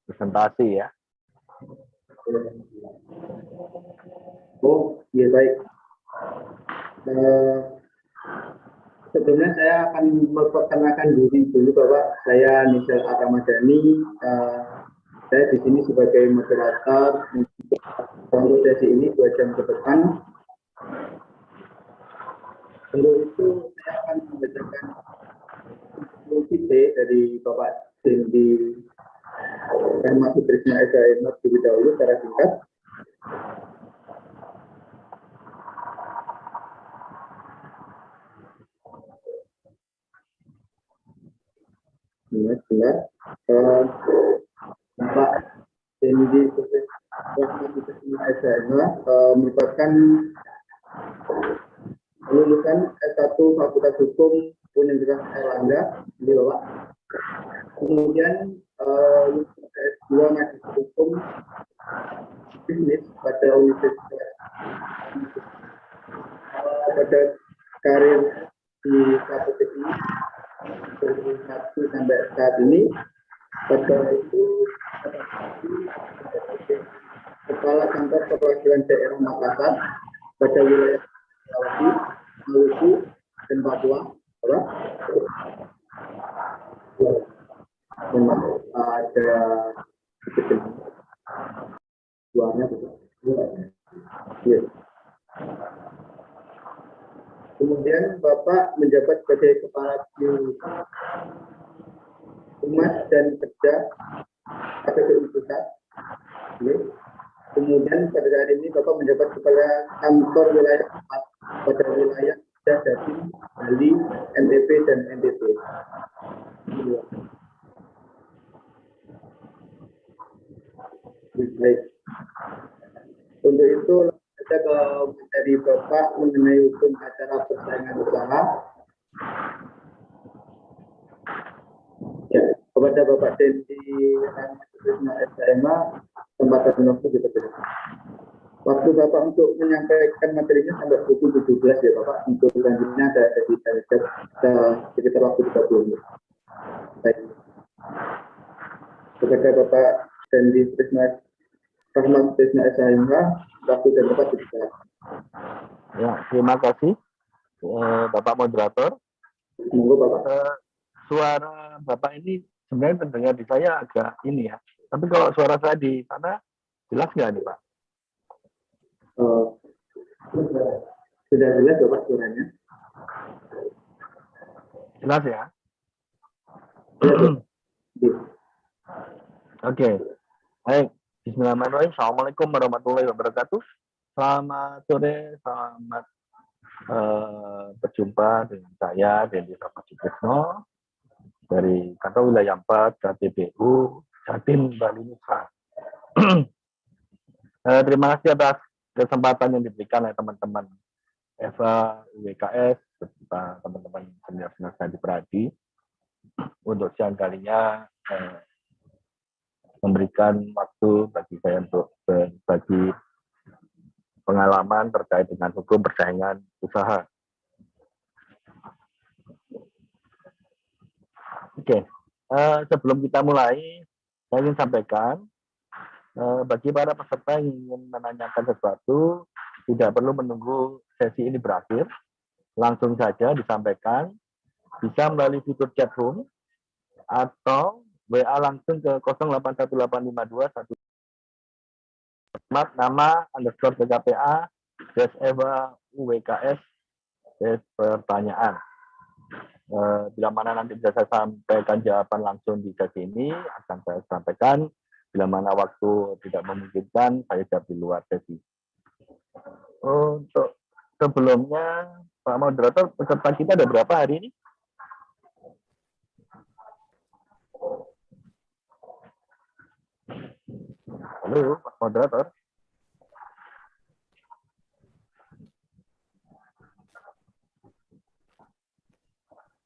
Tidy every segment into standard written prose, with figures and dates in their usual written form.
presentasi ya. Oh, iya baik. Sebelumnya saya akan memperkenalkan diri dulu Bapak. Saya Nizal Aramadani. Saya di sini sebagai moderator untuk sesi ini 2 jam ke depan. Untuk itu saya akan membacakan introduksi dari Bapak Dendi Rahmat Trisna SHM terlebih dahulu secara singkat. Benar. Bapak Dendi Rahmat Trisna SHM merupakan lulusan S1 Fakultas Hukum Universitas Airlangga di Bapak. Kemudian S2 Magister Hukum Bisnis pada Universitas pada karir di KPPI dari 1 sampai saat ini. Pada itu Kepala Kantor Perwakilan Daerah Makassar pada wilayah Sulawesi, Maluku, dan Papua. Memang ada suaranya ya. Kemudian Bapak menjabat sebagai Kepala Humas dan Kerja KPPI Pusat. Kemudian pada saat ini Bapak menjabat Kepala Kantor Wilayah 4 pada wilayah Jatim, Bali, NTB, dan NTB. Baik. Untuk itu kita ke materi Bapak mengenai hukum acara persaingan usaha. Ya, kepada Bapak Dendi Rahmat Trisna SHM, kesempatan waktu dipersilakan. Waktu Bapak untuk menyampaikan materinya sampai pukul 17 ya Bapak. Untuk selanjutnya ada di sekitar waktu 30 menit. Baik. Kepada Bapak Dendi Rahmat Trisna SHM, waktu dan tempat dipersilakan. Ya, terima kasih Bapak moderator. Monggo Bapak. Suara Bapak ini sebenarnya terdengar di saya agak ini ya. Tapi kalau suara saya di sana jelas nggak nih Pak? Sudah jelas Bapak suaranya? Jelas ya? Oke. Baik. Bismillahirrahmanirrahim. Assalamualaikum warahmatullahi wabarakatuh. Selamat sore, selamat berjumpa dengan saya Dendi Rahmat Trisna dari Kantor Wilayah 4 KPPU Jatim, Bali, Nusa. Terima kasih atas kesempatan yang diberikan oleh teman-teman EVA, WKS, serta teman-teman senior-senior saya di Pradi untuk siang kalinya memberikan waktu bagi saya untuk berbagi pengalaman terkait dengan hukum persaingan usaha. Oke, sebelum kita mulai, saya ingin sampaikan bagi para peserta yang ingin menanyakan sesuatu, tidak perlu menunggu sesi ini berakhir, langsung saja disampaikan, bisa melalui fitur chat room atau WA langsung ke 081852 nama _ PKPA _EVA UWKS pertanyaan. Bila mana nanti bisa saya sampaikan jawaban langsung di sesi ini, akan saya sampaikan. Bila mana waktu tidak memungkinkan, saya jawab di luar sesi. Untuk sebelumnya, Pak Moderator, peserta kita ada berapa hari ini? Halo, Pak Moderator.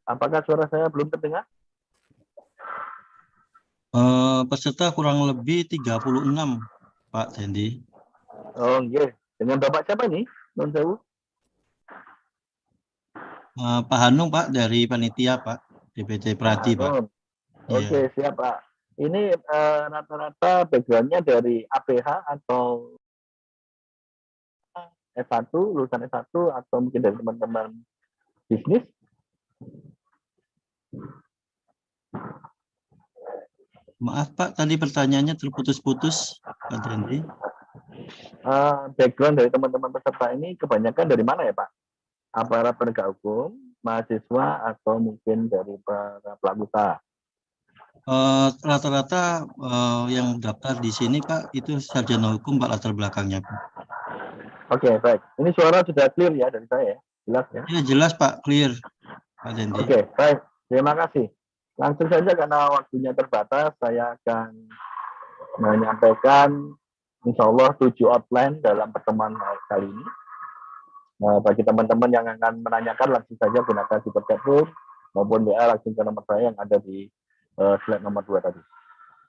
Apakah suara saya belum terdengar? Peserta kurang lebih 36, Pak Dendi. Oh, iya. Dengan Bapak siapa nih? Non sewu. Pak Hanung, Pak, dari panitia, Pak. DPC Pradi, Pak. Oke, siap, Pak. ini rata-rata background-nya dari APH atau S1, lulusan S1, atau mungkin dari teman-teman bisnis. Maaf Pak, tadi pertanyaannya terputus-putus, Pak Dendi. Background dari teman-teman peserta ini kebanyakan dari mana ya Pak? Aparat penegak hukum, mahasiswa, atau mungkin dari para pelaku usaha? Rata-rata yang daftar di sini Pak, itu sarjana hukum Pak latar belakangnya Pak. Oke, baik. Ini suara sudah clear ya dari saya ya? Jelas ya? Ya jelas Pak, clear Pak Dendi. Oke, baik. Terima kasih. Langsung saja karena waktunya terbatas, saya akan menyampaikan insya Allah 7 outline dalam pertemuan kali ini. Bagi teman-teman yang akan menanyakan, langsung saja gunakan super chat room maupun WA langsung ke nomor saya yang ada di slide nomor 2 tadi.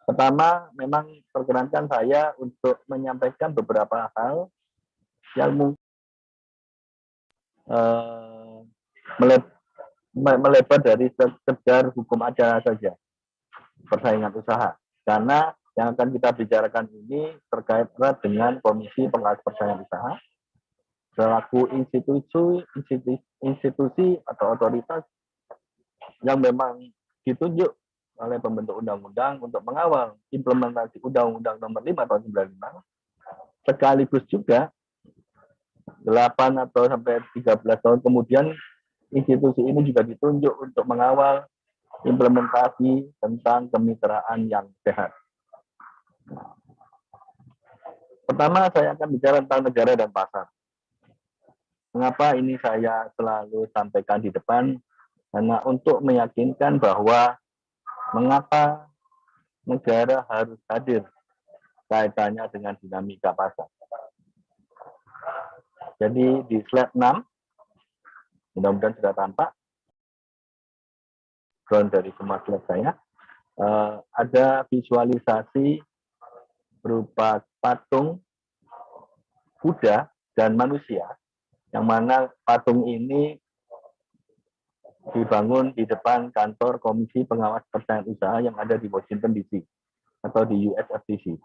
Pertama, memang perkenankan saya untuk menyampaikan beberapa hal yang mungkin melebar dari sekedar hukum acara saja, persaingan usaha. Karena yang akan kita bicarakan ini terkait erat dengan Komisi Pengawas Persaingan Usaha selaku institusi atau otoritas yang memang ditunjuk oleh pembentuk undang-undang untuk mengawal implementasi Undang-Undang Nomor 5 Tahun 95, sekaligus juga 8 atau sampai 13 tahun kemudian institusi ini juga ditunjuk untuk mengawal implementasi tentang kemitraan yang sehat. Pertama, saya akan bicara tentang negara dan pasar. Mengapa ini saya selalu sampaikan di depan? Karena untuk meyakinkan bahwa mengapa negara harus hadir kaitannya dengan dinamika pasar. Jadi di slide 6, mudah-mudahan sudah tampak, background dari semua slide saya, ada visualisasi berupa patung kuda dan manusia, yang mana patung ini dibangun di depan kantor Komisi Pengawas Persaingan Usaha yang ada di Washington DC atau di USFTC,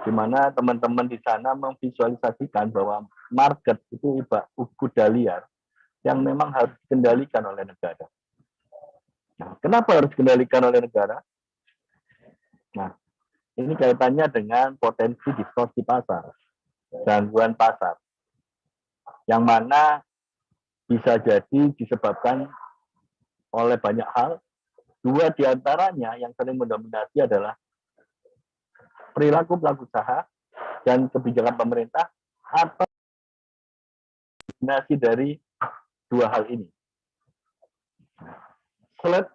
di mana teman-teman di sana memvisualisasikan bahwa market itu kuda liar yang memang harus dikendalikan oleh negara. Nah, kenapa harus dikendalikan oleh negara? Nah, ini kaitannya dengan potensi distorsi pasar, gangguan pasar, yang mana bisa jadi disebabkan oleh banyak hal. Dua diantaranya yang sering mendominasi adalah perilaku pelaku usaha dan kebijakan pemerintah atau kombinasi dari dua hal ini. Slide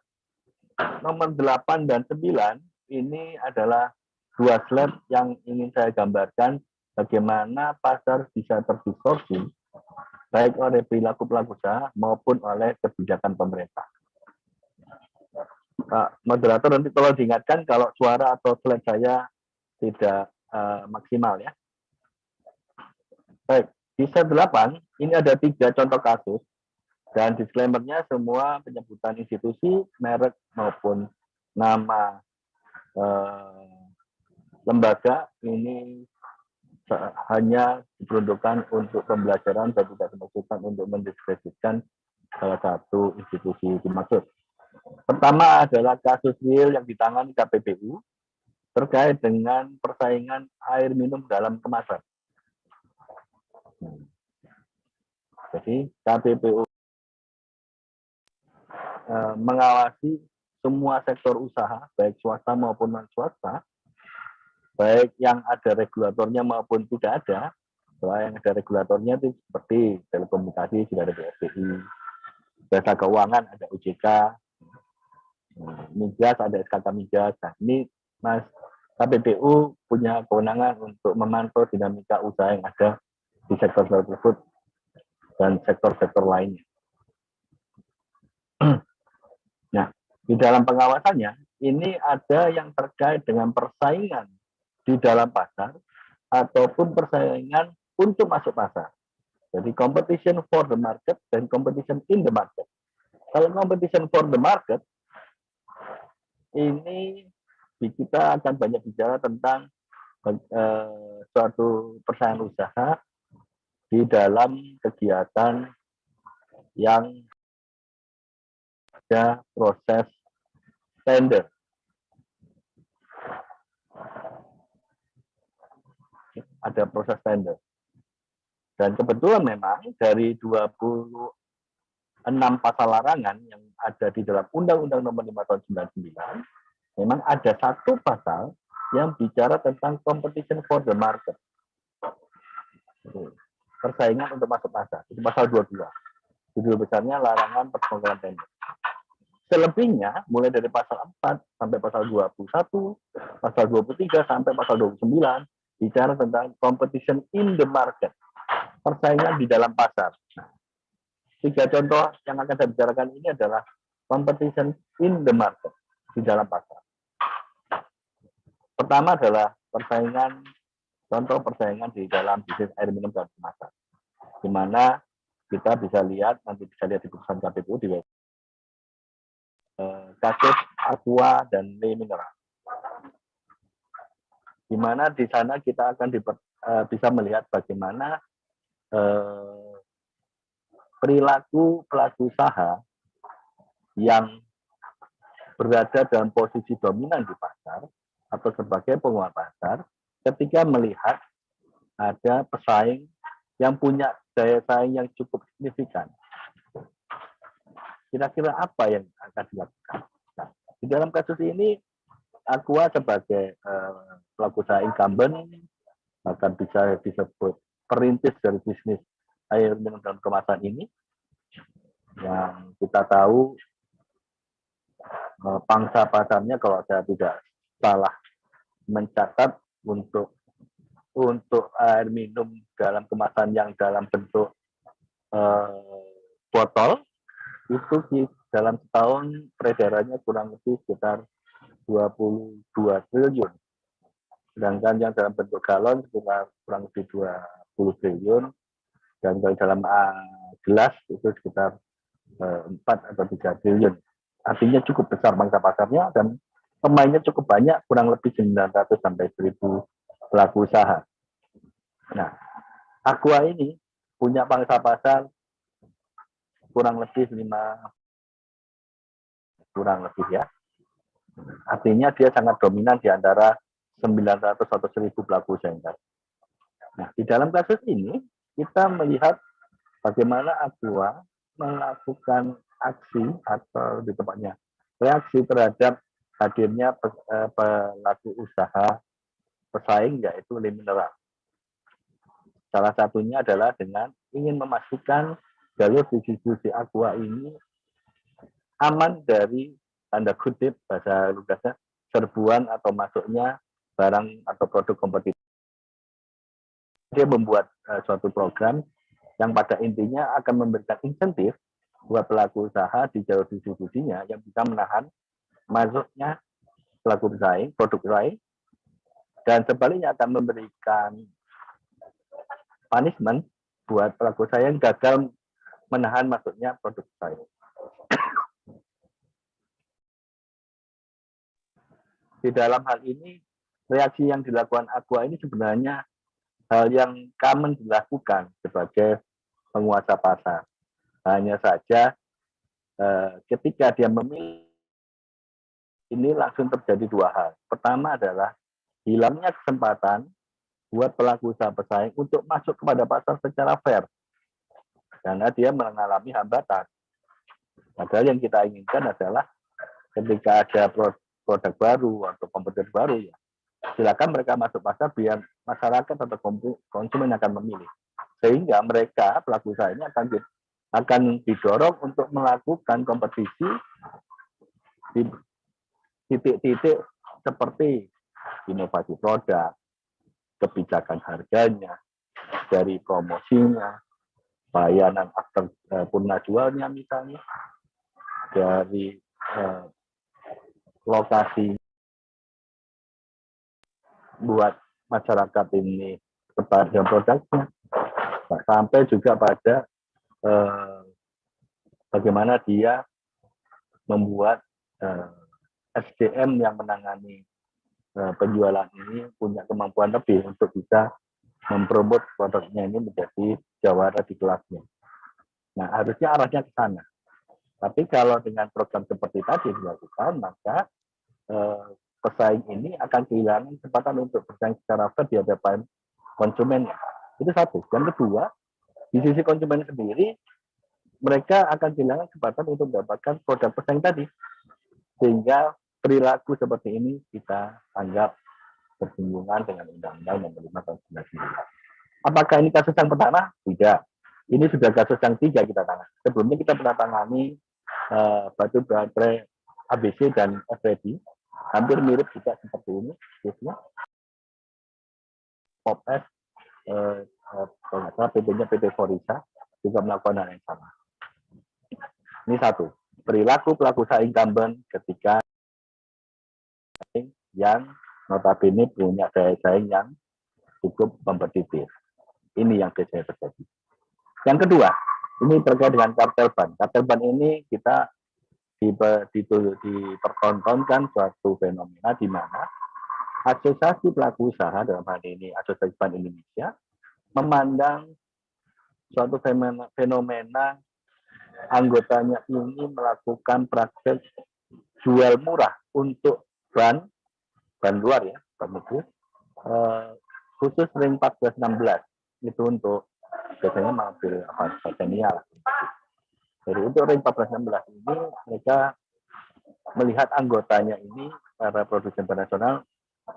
nomor 8 dan 9 ini adalah dua slide yang ingin saya gambarkan bagaimana pasar bisa terdistorsi baik oleh perilaku pelaku usaha maupun oleh kebijakan pemerintah. Pak moderator nanti tolong diingatkan kalau suara atau slide saya tidak maksimal ya. Baik, di slide 8 ini ada 3 contoh kasus dan disclaimer-nya semua penyebutan institusi, merek maupun nama lembaga ini hanya diperuntukkan untuk pembelajaran dan tidak dimaksudkan untuk mendiskreditkan salah satu institusi dimaksud. Pertama adalah kasus real yang ditangani KPPU terkait dengan persaingan air minum dalam kemasan. Jadi KPPU mengawasi semua sektor usaha, baik swasta maupun non swasta, baik yang ada regulatornya maupun tidak ada. Soal yang ada regulatornya itu seperti telekomunikasi sudah ada BSDI, jasa keuangan ada OJK, migas ada SKK migas. Nah, ini Mas KPPU punya kewenangan untuk memantau dinamika usaha yang ada di sektor tersebut dan sektor-sektor lainnya. Nah, di dalam pengawasannya ini ada yang terkait dengan persaingan di dalam pasar ataupun persaingan untuk masuk pasar. Jadi competition for the market dan competition in the market. Kalau competition for the market ini kita akan banyak bicara tentang suatu persaingan usaha di dalam kegiatan yang ada proses tender. Ada proses tender. Dan kebetulan memang dari 26 pasal larangan yang ada di dalam Undang-Undang Nomor 5 Tahun 99, memang ada satu pasal yang bicara tentang competition for the market. Persaingan untuk masuk pasar. Itu pasal 22. Judul besarnya larangan persekongkolan tender. Selebihnya, mulai dari pasal 4 sampai pasal 21, pasal 23 sampai pasal 29, bicara tentang competition in the market. Persaingan di dalam pasar. Nah, 3 contoh yang akan saya bicarakan ini adalah competition in the market, di dalam pasar. Pertama adalah persaingan, contoh persaingan di dalam bisnis air minum dan kemasan. Di mana kita bisa lihat, nanti bisa lihat di putusan KPU di kasus Aqua dan Le Mineral. Di mana di sana kita akan bisa melihat bagaimana perilaku pelaku usaha yang berada dalam posisi dominan di pasar atau sebagai penguat pasar ketika melihat ada pesaing yang punya daya saing yang cukup signifikan. Kira-kira apa yang akan dilakukan? Nah, di dalam kasus ini, Aqua sebagai pelaku usaha incumbent, bahkan bisa disebut perintis dari bisnis air minum dalam kemasan ini, yang kita tahu pangsa pasarnya kalau saya tidak salah mencatat untuk air minum dalam kemasan yang dalam bentuk botol itu dalam setahun peredarannya kurang lebih sekitar 22 triliun. Sedangkan yang dalam bentuk galon sekitar kurang lebih 20 triliun. Dan kalau dalam gelas itu sekitar 4 atau 3 triliun. Artinya cukup besar pangsa pasarnya dan pemainnya cukup banyak, kurang lebih 900 sampai 1000 pelaku usaha. Nah, Aqua ini punya pangsa pasar kurang lebih 5, kurang lebih ya. Artinya dia sangat dominan di antara 900 atau 1000 pelaku usaha. Nah, di dalam kasus ini kita melihat bagaimana Aqua melakukan aksi atau di tempatnya reaksi terhadap hadirnya pelaku usaha pesaing yaitu Le Mineral. Salah satunya adalah dengan ingin memastikan jalur distribusi Aqua ini aman dari tanda kutip bahasa lugasnya serbuan atau masuknya barang atau produk kompetitif. Dia membuat suatu program yang pada intinya akan memberikan insentif buat pelaku usaha di jalur distribusinya yang bisa menahan masuknya pelaku pesaing, produk lain, dan sebaliknya akan memberikan punishment buat pelaku usaha yang gagal menahan masuknya produk lain. Di dalam hal ini, reaksi yang dilakukan Aqua ini sebenarnya hal yang common dilakukan sebagai penguasa pasar. Hanya saja ketika dia memilih, ini langsung terjadi 2 hal. Pertama adalah hilangnya kesempatan buat pelaku usaha pesaing untuk masuk kepada pasar secara fair. Karena dia mengalami hambatan. Padahal yang kita inginkan adalah ketika ada produk baru atau kompetitor baru, ya silakan mereka masuk pasar biar masyarakat atau konsumen akan memilih. Sehingga mereka, pelaku usaha ini akan didorong untuk melakukan kompetisi di titik-titik seperti inovasi produk, kebijakan harganya, dari promosinya, layanan after purna jualnya misalnya, dari lokasi buat masyarakat ini kepada produknya, sampai juga pada bagaimana dia membuat SDM yang menangani penjualan ini punya kemampuan lebih untuk bisa mempromot produknya ini menjadi jawara di kelasnya. Nah, harusnya arahnya ke sana. Tapi kalau dengan program seperti tadi dilakukan, maka pesaing ini akan kehilangan kesempatan untuk bersaing secara fair di hadapan konsumennya. Itu satu. Yang kedua, di sisi konsumen sendiri, mereka akan kehilangan kesempatan untuk mendapatkan produk pesaing tadi. Sehingga perilaku seperti ini kita anggap bersinggungan dengan Undang-Undang Nomor 5 Tahun 1999. Apakah ini kasus yang pertama? Tidak. Ini sudah kasus yang 3 kita tangani. Sebelumnya kita pernah tangani batu baterai ABC dan FREDI. Hampir mirip juga seperti ini. POPS, kalau nggak salah PT-nya PT Forisa, juga melakukan hal yang sama. Ini satu. Perilaku pelaku usaha incumbent ketika yang notabene punya daya saing yang cukup kompetitif. Ini yang biasanya terjadi. Yang kedua, ini terkait dengan kartel ban. Kartel ban ini kita dipertontonkan suatu fenomena di mana asosiasi pelaku usaha, dalam hal ini Asosiasi Ban Indonesia, memandang suatu fenomena anggotanya ini melakukan praktek jual murah untuk ban luar ya, ban negeri, khusus ring 14-16 itu untuk biasanya mobil Xenia. Jadi untuk ring 14-16 ini mereka melihat anggotanya ini para produsen ban nasional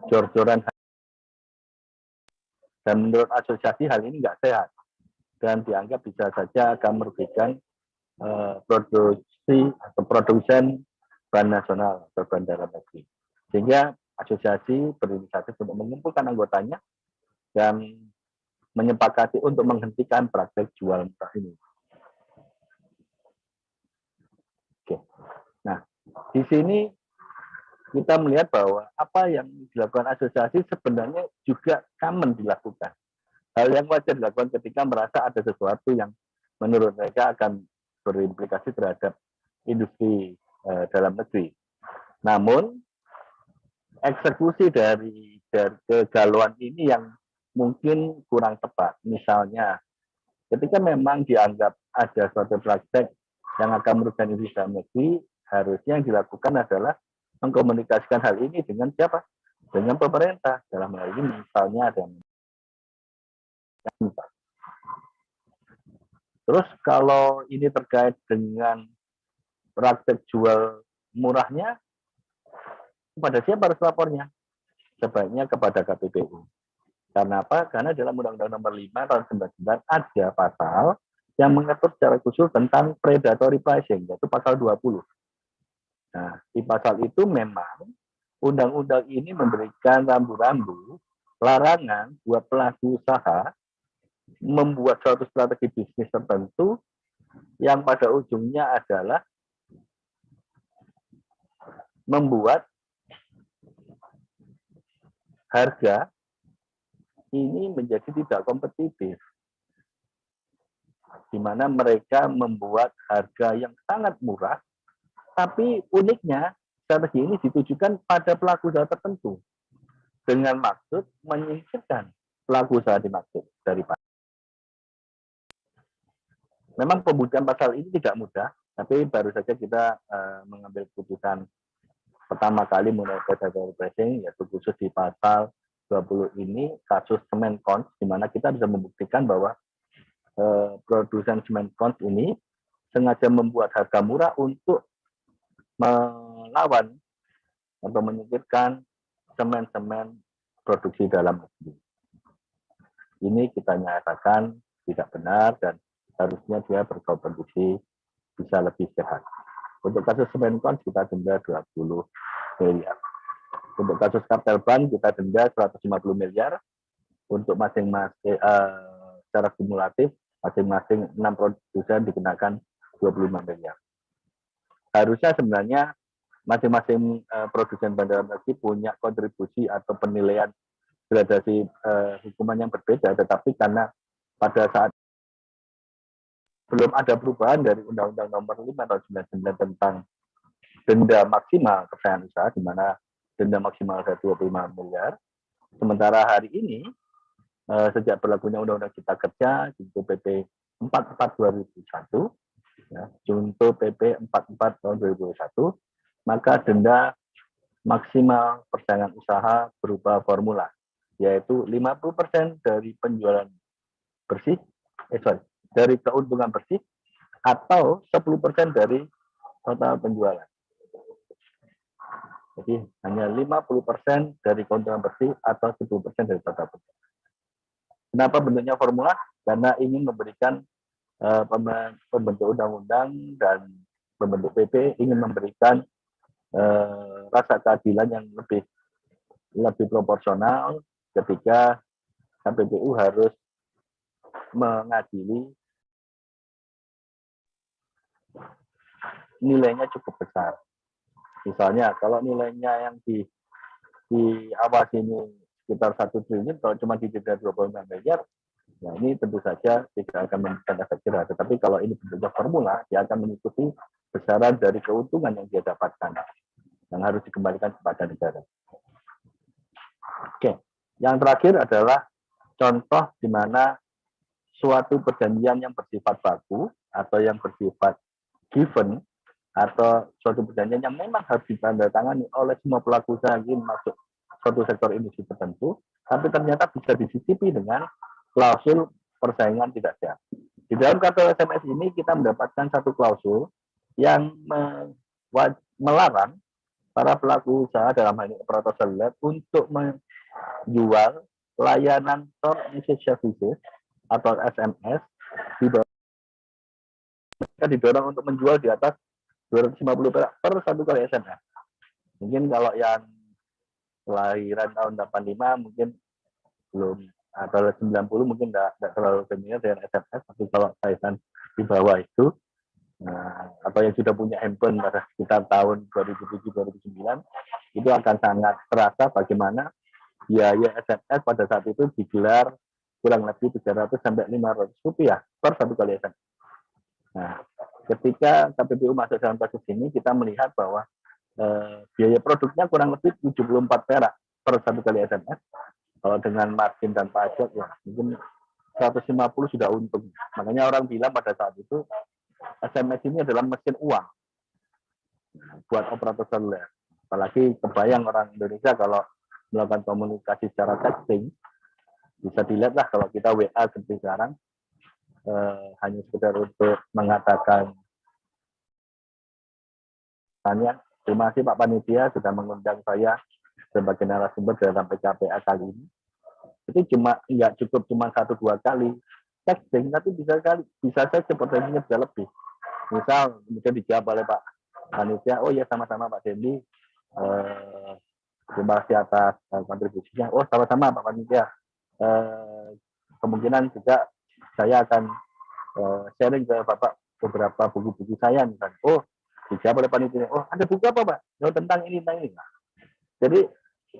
jor-joran, dan menurut asosiasi hal ini nggak sehat dan dianggap bisa saja akan merugikan produksi atau produsen ban nasional atau ban dalam negeri. Sehingga asosiasi berinisiatif untuk mengumpulkan anggotanya dan menyepakati untuk menghentikan praktek jual murah ini. Oke. Nah, di sini kita melihat bahwa apa yang dilakukan asosiasi sebenarnya juga common dilakukan. Hal yang wajar dilakukan ketika merasa ada sesuatu yang menurut mereka akan berimplikasi terhadap industri dalam negeri. Namun, eksekusi dari kegalauan ini yang mungkin kurang tepat. Misalnya, ketika memang dianggap ada suatu praktek yang akan merugikan industri dalam negeri, harusnya yang dilakukan adalah mengkomunikasikan hal ini dengan siapa? Dengan pemerintah. Dalam hal ini misalnya ada. Terus kalau ini terkait dengan praktek jual murahnya, kepada siapa harus lapornya? Sebaiknya kepada KPPU. Karena apa? Karena dalam Undang-Undang Nomor 5 Tahun 1999 ada pasal yang mengatur secara khusus tentang predatory pricing, yaitu pasal 20. Nah, di pasal itu memang undang-undang ini memberikan rambu-rambu larangan buat pelaku usaha membuat suatu strategi bisnis tertentu yang pada ujungnya adalah membuat harga ini menjadi tidak kompetitif, di mana mereka membuat harga yang sangat murah, tapi uniknya strategi ini ditujukan pada pelaku usaha tertentu dengan maksud menyingkirkan pelaku usaha dimaksud dari pasal. Memang pembukaan pasal ini tidak mudah, tapi baru saja kita mengambil keputusan pertama kali mengenai predatory pricing, yaitu khusus di pasal 20 ini kasus Semenkons, di mana kita bisa membuktikan bahwa produsen Semenkons ini sengaja membuat harga murah untuk melawan atau menyingkirkan semen-semen produksi dalam negeri. Ini kita nyatakan tidak benar dan harusnya dia berkompetisi bisa lebih sehat. Untuk kasus Semenkons kita denda 20 miliar. Untuk kasus kartel ban kita denda 150 miliar. Untuk masing-masing secara kumulatif masing-masing 6 produsen dikenakan 25 miliar. Harusnya sebenarnya masing-masing produsen ban dalam negeri punya kontribusi atau penilaian gradasi hukuman yang berbeda, tetapi karena pada saat belum ada perubahan dari Undang-Undang Nomor 5 Tahun 1999 tentang denda maksimal persaingan usaha, di mana denda maksimal ada 25 miliar. Sementara hari ini, sejak berlakunya Undang-Undang Cipta Kerja, junto PP 44 2001, ya, junto PP 44 tahun 2021, maka denda maksimal persaingan usaha berupa formula, yaitu 50% dari penjualan bersih, dari keuntungan bersih, atau 10% dari total penjualan. Jadi hanya 50% dari keuntungan bersih atau 10% dari total penjualan. Kenapa bentuknya formula? Karena ingin memberikan pembentuk undang-undang dan pembentuk PP ingin memberikan rasa keadilan yang lebih proporsional ketika KPPU harus mengadili nilainya cukup besar. Misalnya kalau nilainya yang diawasi ini sekitar 1 triliun, kalau cuma didenda 25 miliar, ya ini tentu saja tidak akan memberikan efek jerah. Tetapi kalau ini bentuknya formula, dia akan mengikuti besaran dari keuntungan yang dia dapatkan, yang harus dikembalikan kepada negara. Oke, yang terakhir adalah contoh di mana suatu perjanjian yang bersifat baku atau yang bersifat given atau suatu perjanjian yang memang harus ditandatangani oleh semua pelaku usaha yang ingin masuk suatu sektor industri tertentu, tapi ternyata bisa disisipi dengan klausul persaingan tidak sehat. Di dalam kartel SMS ini kita mendapatkan satu klausul yang melarang para pelaku usaha dalam hal ini operator seluler untuk menjual layanan short message services atau SMS didorong untuk menjual di atas 250 perak per satu kali SMS. Mungkin kalau yang kelahiran tahun 85 mungkin belum, atau 90 mungkin tidak terlalu familiar dengan SMS, tapi kalau kaitan di bawah itu, atau yang sudah punya handphone pada sekitar tahun 2007-2009, itu akan sangat terasa bagaimana biaya SMS pada saat itu digelar kurang lebih 300 sampai 500 rupiah per satu kali SMS. Nah, ketika KPPU masuk dalam kasus ini, kita melihat bahwa biaya produknya kurang lebih 74 perak per satu kali SMS. Kalau dengan margin dan pajak, ya mungkin 150 sudah untung. Makanya orang bilang pada saat itu, SMS ini adalah mesin uang buat operator seluler. Apalagi kebayang orang Indonesia kalau melakukan komunikasi secara texting, bisa dilihatlah kalau kita WA seperti sekarang, hanya sekedar untuk mengatakan, tanya, terima kasih Pak Panitia sudah mengundang saya sebagai narasumber dalam PKPA kali ini. Itu nggak cukup cuma 1-2 kali texting, tapi bisa saja potensinya bisa lebih. Misal kemudian dijawab oleh Pak Panitia, oh ya sama-sama Pak Dendi, terima kasih atas kontribusinya. Oh sama-sama Pak Panitia, kemungkinan juga saya akan sharing ke Bapak beberapa buku-buku saya misalnya. Oh dijawab oleh panitia, oh ada buku apa Pak? Oh, tentang ini. Nah, jadi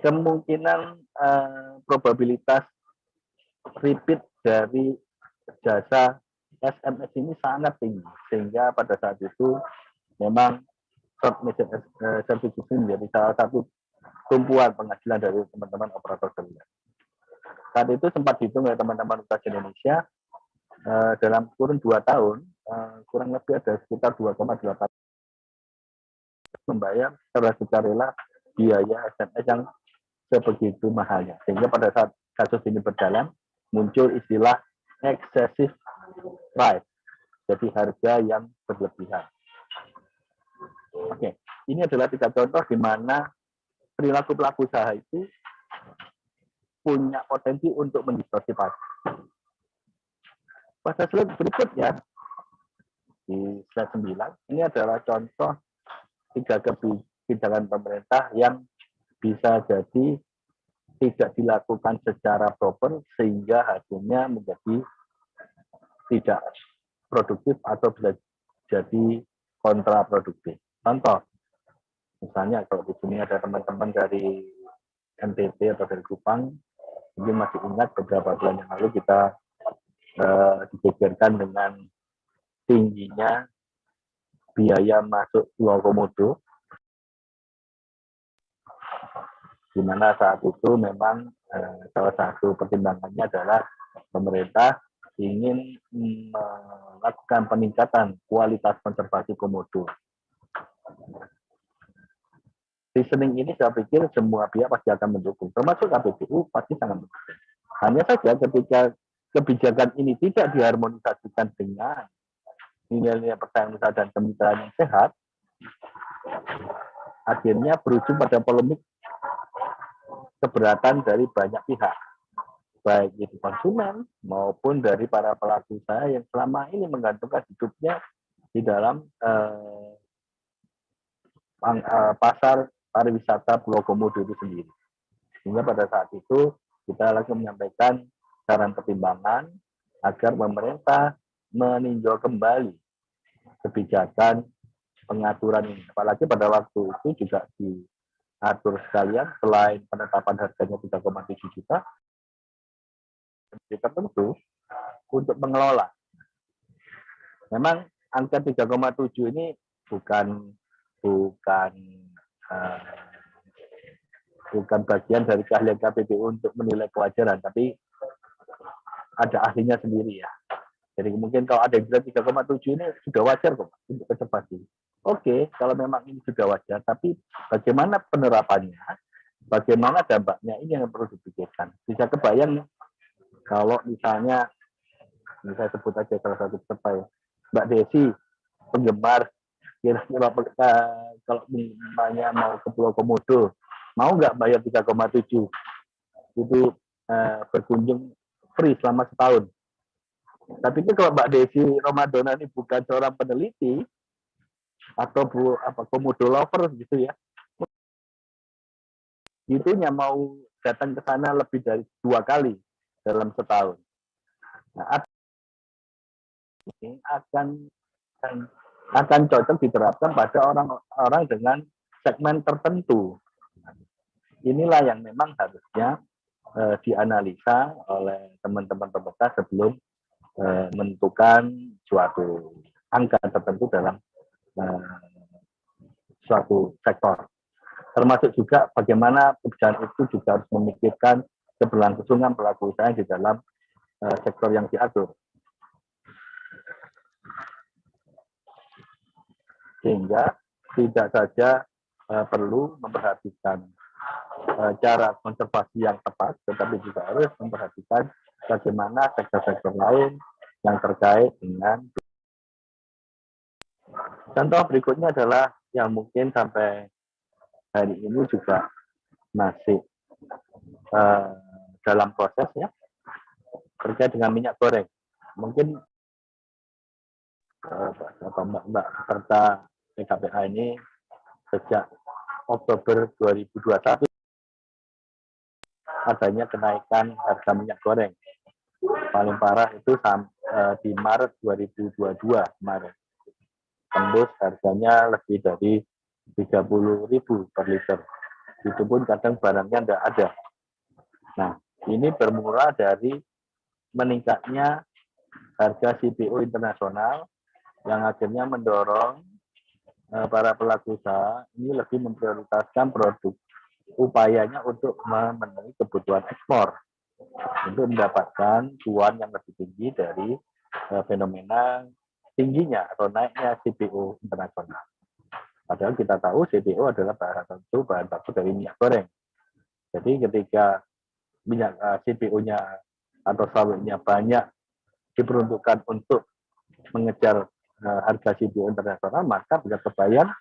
kemungkinan probabilitas repeat dari jasa SMS ini sangat tinggi, sehingga pada saat itu memang short message service menjadi salah satu tumpuan penghasilan dari teman-teman operator seluler. Saat itu sempat dihitung oleh teman-teman usaha Indonesia, dalam kurun 2 tahun kurang lebih ada sekitar 2,8 membayar secara sukarela biaya SMS yang sebegitu mahalnya, sehingga pada saat kasus ini berjalan muncul istilah excessive price, jadi harga yang berlebihan. Oke, ini adalah 3 contoh di mana perilaku pelaku usaha itu punya potensi untuk mendistorsi pasar. Pada slide berikutnya, di slide 9, ini adalah contoh 3 kebijakan pemerintah yang bisa jadi tidak dilakukan secara proper sehingga hasilnya menjadi tidak produktif atau bisa jadi kontraproduktif. Contoh, misalnya kalau di sini ada teman-teman dari NTT atau dari Kupang, mungkin masih ingat beberapa bulan yang lalu kita digegerkan dengan tingginya biaya masuk Pulau Komodo di mana saat itu memang salah satu pertimbangannya adalah pemerintah ingin melakukan peningkatan kualitas konservasi komodo. Reasoning ini saya pikir semua pihak pasti akan mendukung, termasuk KPPU pasti sangat mendukung. Hanya saja ketika kebijakan ini tidak diharmonisasikan dengan nilai-nilai persaingan usaha dan kemitraan yang sehat, akhirnya berujung pada polemik keberatan dari banyak pihak, baik itu konsumen maupun dari para pelaku usaha yang selama ini menggantungkan hidupnya di dalam pasar pariwisata Pulau Komodo itu sendiri. Sehingga pada saat itu kita langsung menyampaikan saran pertimbangan agar pemerintah meninjau kembali kebijakan pengaturan ini. Apalagi pada waktu itu juga diatur sekalian, selain penetapan harganya 3,7 juta, tertentu untuk mengelola. Memang angka 3,7 ini bukan bagian dari keahlian KPPU untuk menilai kewajaran, tapi ada ahlinya sendiri ya. Jadi mungkin kalau ada yang bilang 3,7 ini sudah wajar kok untuk konservasi. Oke, kalau memang ini sudah wajar, tapi bagaimana penerapannya, bagaimana dampaknya, ini yang perlu dipikirkan. Bisa kebayang kalau misalnya, ini saya sebut aja salah satu peserta ya, Mbak Desi, penggemar, kira-kira kalau misalnya mau ke Pulau Komodo, mau nggak bayar 3,7? Itu berkunjung free selama setahun. Tapi kalau Mbak Desi Romadona ini bukan seorang peneliti atau komodo lover gitu ya, itunya mau datang ke sana lebih dari 2 kali dalam setahun. Nah, ini akan cocok diterapkan pada orang-orang dengan segmen tertentu. Inilah yang memang harusnya dianalisa oleh teman-teman pemerintah sebelum menentukan suatu angka tertentu dalam suatu sektor. Termasuk juga bagaimana kebijakan itu juga harus memikirkan keberlangsungan pelaku usaha di dalam sektor yang diatur. Sehingga tidak saja perlu memperhatikan cara konservasi yang tepat, tetapi juga harus memperhatikan bagaimana sektor-sektor lain yang terkait dengan. Contoh berikutnya adalah yang mungkin sampai hari ini juga masih dalam proses ya, terkait dengan minyak goreng. Mungkin Mbak peserta PKPA ini sejak Oktober 2021 adanya kenaikan harga minyak goreng. Paling parah itu di Maret 2022 kemarin. Tembus harganya lebih dari 30.000 per liter. Itu pun kadang barangnya tidak ada. Nah, ini bermula dari meningkatnya harga CPO internasional yang akhirnya mendorong para pelaku usaha ini lebih memprioritaskan produk upayanya untuk memenuhi kebutuhan ekspor untuk mendapatkan cuan yang lebih tinggi dari fenomena tingginya atau naiknya CPO internasional. Padahal kita tahu CPO adalah bahan baku dari minyak goreng. Jadi ketika minyak CPO-nya atau sawitnya banyak diperuntukkan untuk mengejar harga CPO internasional, maka bisa kebayang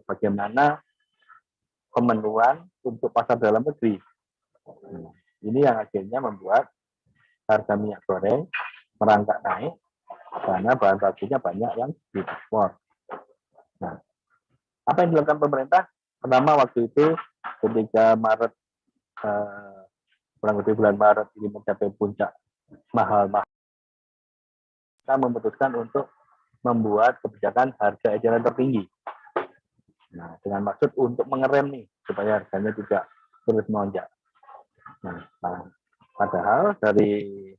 bagaimana pemenuhan untuk pasar dalam negeri. Ini yang akhirnya membuat harga minyak goreng merangkak naik karena bahan bakunya banyak yang diekspor. Nah, apa yang dilakukan pemerintah? Pertama waktu itu ketika Maret, kurang lebih bulan Maret ini mencapai puncak mahal, kita memutuskan untuk membuat kebijakan harga eceran tertinggi. Nah, dengan maksud untuk mengerem nih supaya harganya tidak terus melonjak. Nah, padahal dari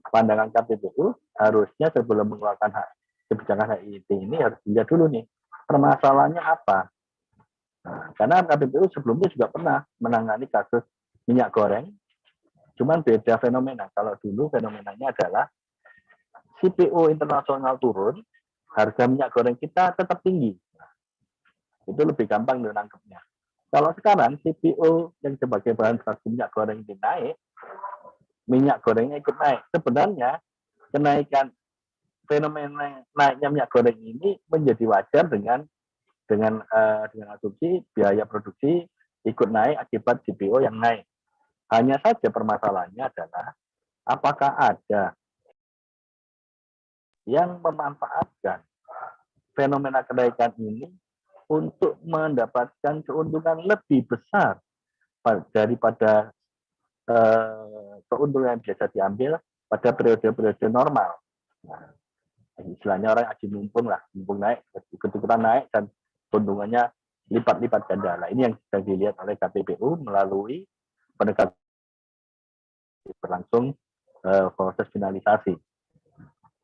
pandangan KPPU harusnya sebelum mengeluarkan kebijakan HIT ini harus dilihat dulu nih permasalahannya apa. Nah, karena KPPU sebelumnya juga pernah menangani kasus minyak goreng, cuman beda fenomena. Kalau dulu fenomenanya adalah CPO internasional turun, harga minyak goreng kita tetap tinggi. Itu lebih gampang menangkapnya. Kalau sekarang CPO yang sebagai bahan baku minyak goreng ini naik, minyak gorengnya ikut naik. Sebenarnya kenaikan fenomena naiknya minyak goreng ini menjadi wajar dengan asumsi biaya produksi ikut naik akibat CPO yang naik. Hanya saja permasalahannya adalah apakah ada yang memanfaatkan fenomena kenaikan ini untuk mendapatkan keuntungan lebih besar daripada keuntungan yang biasa diambil pada periode-periode normal. Nah, istilahnya orang aji mumpung lah, mumpung naik, ketika naik dan keuntungannya lipat-lipat ganda. Nah, ini yang sedang dilihat oleh KPPU melalui penegakan berlangsung proses finalisasi.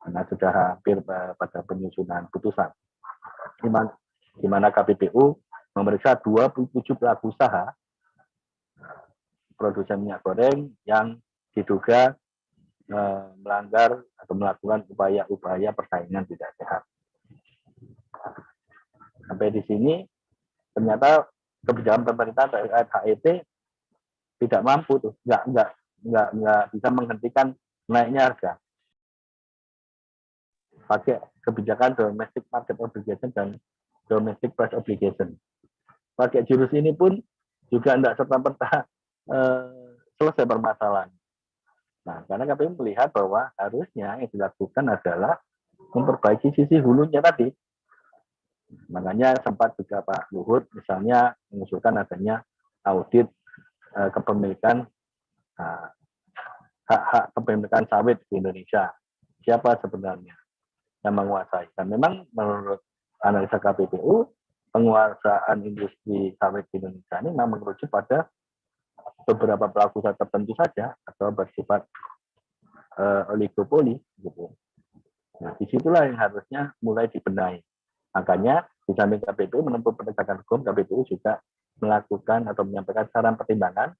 Karena sudah hampir pada penyusunan putusan. Di mana KPPU memeriksa 27 pelaku usaha produsen minyak goreng yang diduga melanggar atau melakukan upaya-upaya persaingan tidak sehat. Sampai di sini ternyata kebijakan pemerintah terkait HET tidak mampu tuh, nggak bisa menghentikan naiknya harga. Pakai kebijakan domestic market obligation dan domestic price obligation. Pakai jurus ini pun juga tidak serta-merta selesai permasalahan. Nah, karena KPU melihat bahwa harusnya yang dilakukan adalah memperbaiki sisi hulunya tadi. Makanya sempat juga Pak Luhut misalnya mengusulkan adanya audit kepemilikan hak-hak kepemilikan sawit di Indonesia. Siapa sebenarnya yang menguasai? Dan memang menurut analisa KPPU, penguasaan industri sawit di Indonesia ini memang mengerucut pada beberapa pelaku usaha tertentu saja atau bersifat oligopoli gitu. Nah, disitulah yang harusnya mulai dibenahi. Makanya di samping KPPU menempuh penegakan hukum, KPPU juga melakukan atau menyampaikan saran pertimbangan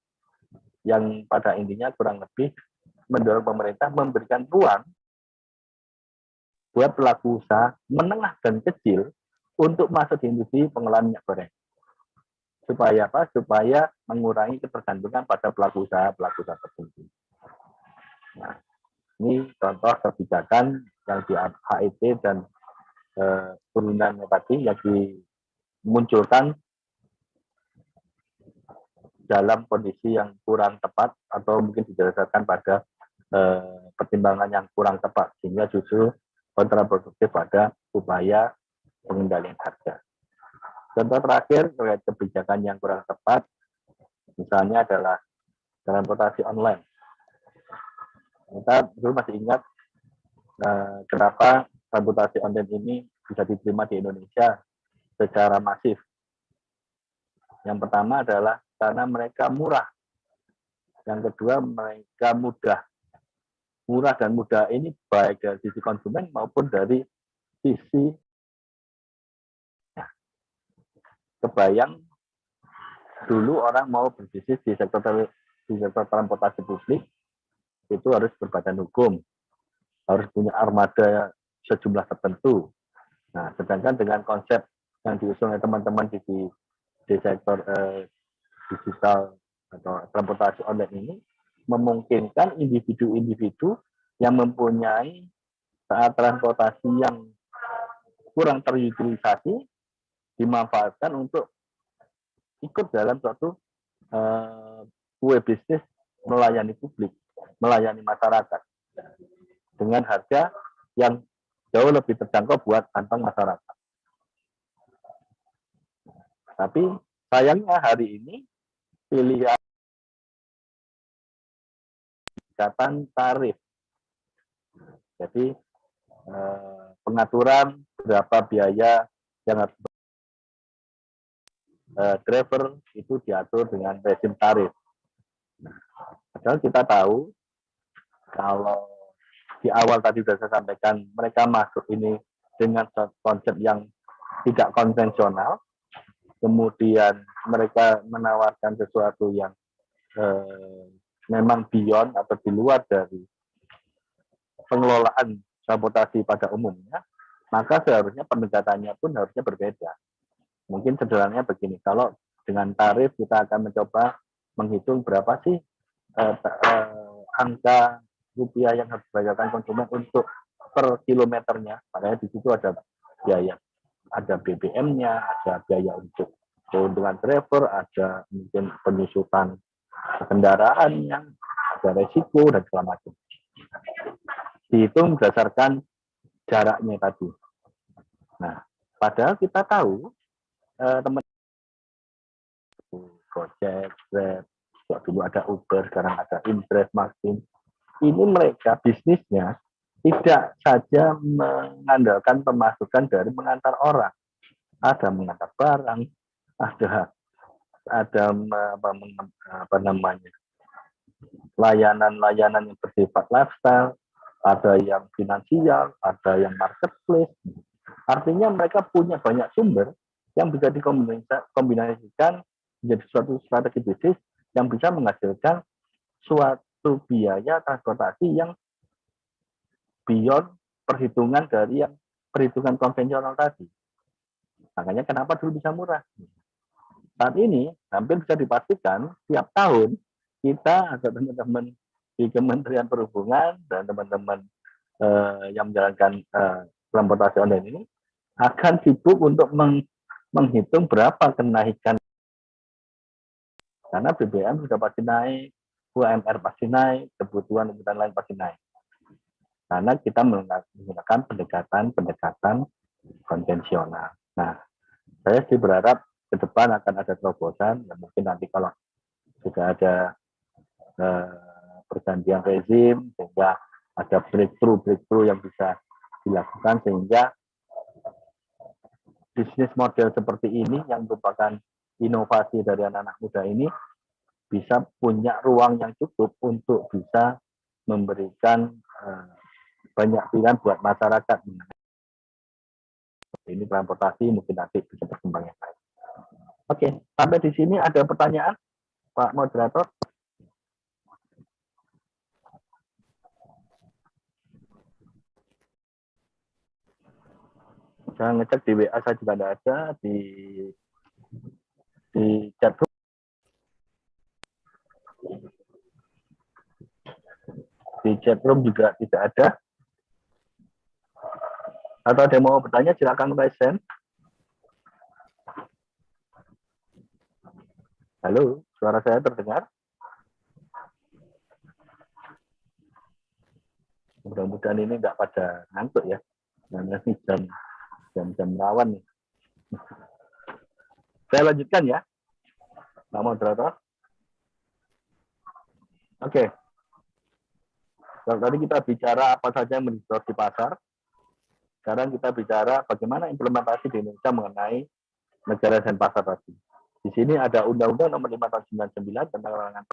yang pada intinya kurang lebih mendorong pemerintah memberikan ruang buat pelaku usaha menengah dan kecil untuk masuk di industri pengolahan minyak goreng. Supaya apa? Supaya mengurangi ketergantungan pada pelaku usaha tertentu. Nah, ini contoh kebijakan yang di HET dan turunannya tadi yang dimunculkan dalam kondisi yang kurang tepat atau mungkin didasarkan pada pertimbangan yang kurang tepat sehingga justru kontraproduktif pada upaya pengendalian harga. Contoh terakhir terkait kebijakan yang kurang tepat, misalnya adalah transportasi online. Kita dulu masih ingat kenapa transportasi online ini bisa diterima di Indonesia secara masif. Yang pertama adalah karena mereka murah. Yang kedua mereka mudah. Murah dan mudah ini baik dari sisi konsumen maupun dari sisi kebayang dulu orang mau berbisnis di sektor transportasi publik itu harus berbadan hukum, harus punya armada sejumlah tertentu. Nah, sedangkan dengan konsep yang diusung oleh teman-teman di sektor digital atau transportasi online ini memungkinkan individu-individu yang mempunyai saat transportasi yang kurang terutilisasi dimanfaatkan untuk ikut dalam suatu bisnis melayani publik, melayani masyarakat dengan harga yang jauh lebih terjangkau buat kantong masyarakat. Tapi sayangnya hari ini pilihan peningkatan tarif. Jadi pengaturan berapa biaya yang harus driver itu diatur dengan rezim tarif. Nah, padahal kita tahu kalau di awal tadi sudah saya sampaikan mereka masuk ini dengan konsep yang tidak konvensional, kemudian mereka menawarkan sesuatu yang memang beyond atau di luar dari pengelolaan transportasi pada umumnya, maka seharusnya pendekatannya pun harusnya berbeda. Mungkin sederhananya begini, kalau dengan tarif kita akan mencoba menghitung berapa sih angka rupiah yang harus dibayarkan konsumen untuk per kilometernya. Makanya di situ ada biaya, ada BBM-nya, ada biaya untuk keuntungan driver, ada mungkin penyusutan kendaraannya, ada resiko dan segala macam. Dihitung berdasarkan jaraknya tadi. Nah, padahal kita tahu teman Gojek, Grab, dulu ada Uber, sekarang ada Indraft, Maxim. Ini mereka bisnisnya tidak saja mengandalkan pemasukan dari mengantar orang, ada mengantar barang, ada apa namanya layanan-layanan yang bersifat lifestyle, ada yang finansial, ada yang marketplace. Artinya mereka punya banyak sumber yang bisa dikombinasikan menjadi suatu strategi bisnis yang bisa menghasilkan suatu biaya transportasi yang beyond perhitungan dari yang perhitungan konvensional tadi. Makanya kenapa dulu bisa murah. Saat ini hampir bisa dipastikan tiap tahun kita atau teman-teman di Kementerian Perhubungan dan teman-teman yang menjalankan transportasi online ini akan sibuk untuk menghitung berapa kenaikan, karena BBM sudah pasti naik, UMR pasti naik, kebutuhan lain pasti naik. Karena kita menggunakan pendekatan konvensional. Nah, saya sih berharap ke depan akan ada terobosan, ya mungkin nanti kalau sudah ada pergantian rezim, sehingga ada breakthrough yang bisa dilakukan, sehingga bisnis model seperti ini yang merupakan inovasi dari anak-anak muda ini bisa punya ruang yang cukup untuk bisa memberikan banyak pilihan buat masyarakat. Ini transportasi mungkin nanti bisa berkembang yang baik. Oke, sampai di sini ada pertanyaan, Pak Moderator? Saya ngecek di WA saya juga tidak ada, di chat room. Di chat room juga tidak ada. Atau ada yang mau bertanya, silakan raise hand. Halo, suara saya terdengar? Mudah-mudahan ini nggak pada ngantuk ya. Karena ini jam rawan nih. Saya lanjutkan ya, Pak Moderator. Oke. Kalau tadi kita bicara apa saja yang menjadi di pasar, sekarang kita bicara bagaimana implementasi di Indonesia mengenai negara dan pasar tadi. Di sini ada Undang-Undang Nomor 5 Tahun 99 tentang larangan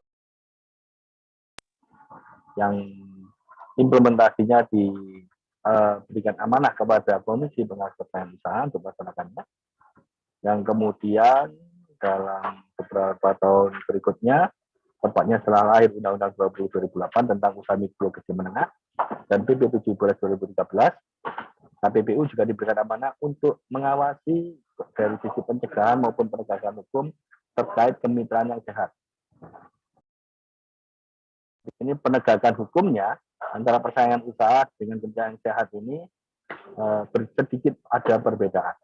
yang implementasinya diberikan amanah kepada Komisi Pengawas Persaingan Usaha untuk melaksanakannya. Yang kemudian dalam beberapa tahun berikutnya, tepatnya setelah lahir Undang-Undang 20 2008 tentang usaha mikro kecil menengah dan PP 17 2013, KPPU juga diberikan amanah untuk mengawasi dari sisi pencegahan maupun penegakan hukum terkait kemitraan yang sehat. Ini penegakan hukumnya antara persaingan usaha dengan kemitraan yang sehat ini sedikit ada perbedaan.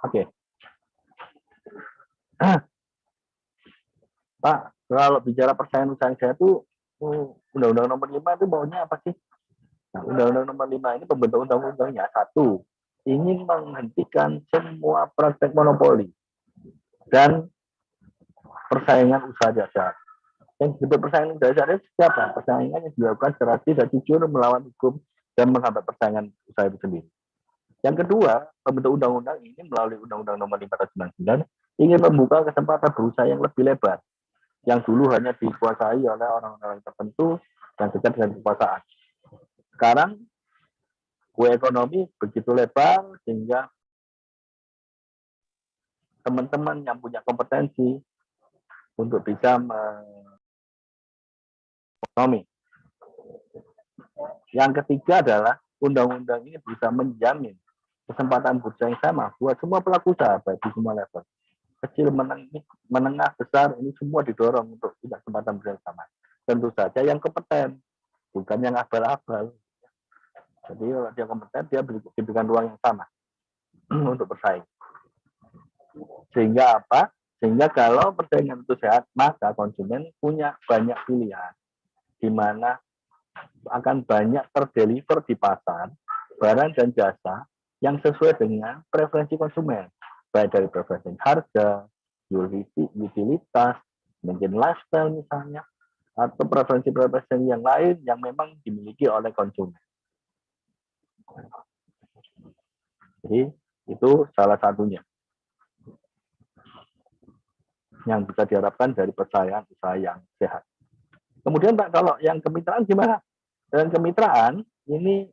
Oke. Pak, kalau bicara persaingan usaha yang sehat itu Undang-Undang Nomor 5 itu maunya apa sih? Nah, Undang-Undang Nomor 5 ini pembentuk undang-undangnya satu, ingin menghentikan semua praktek monopoli dan persaingan usaha jasa. Yang disebut persaingan usaha jasa itu siapa? Persaingan yang dilakukan secara tidak jujur melawan hukum dan menghambat persaingan usaha itu sendiri. Yang kedua, pembentuk undang-undang ini melalui Undang-Undang Nomor 5 Tahun 99 ingin membuka kesempatan berusaha yang lebih lebar, yang dulu hanya dikuasai oleh orang-orang tertentu yang dekat dengan kekuasaan. Sekarang kue ekonomi begitu lebar sehingga teman-teman yang punya kompetensi untuk bisa ekonomi. Yang ketiga adalah undang-undang ini bisa menjamin kesempatan bursa yang sama buat semua pelaku usaha di semua level. Kecil, menengah, besar, ini semua didorong untuk punya kesempatan bursa yang sama. Tentu saja yang kompeten, bukan yang abal-abal. Jadi kalau dia kompeten, dia diberikan ruang yang sama untuk bersaing. Sehingga apa? Sehingga kalau persaingan itu sehat, maka konsumen punya banyak pilihan, di mana akan banyak terdeliver di pasar barang dan jasa yang sesuai dengan preferensi konsumen, baik dari preferensi harga, utilitas, mungkin lifestyle misalnya, atau preferensi-preferensi yang lain yang memang dimiliki oleh konsumen. Jadi itu salah satunya yang bisa diharapkan dari persaingan usaha yang sehat. Kemudian Pak, kalau yang kemitraan gimana? Dan kemitraan ini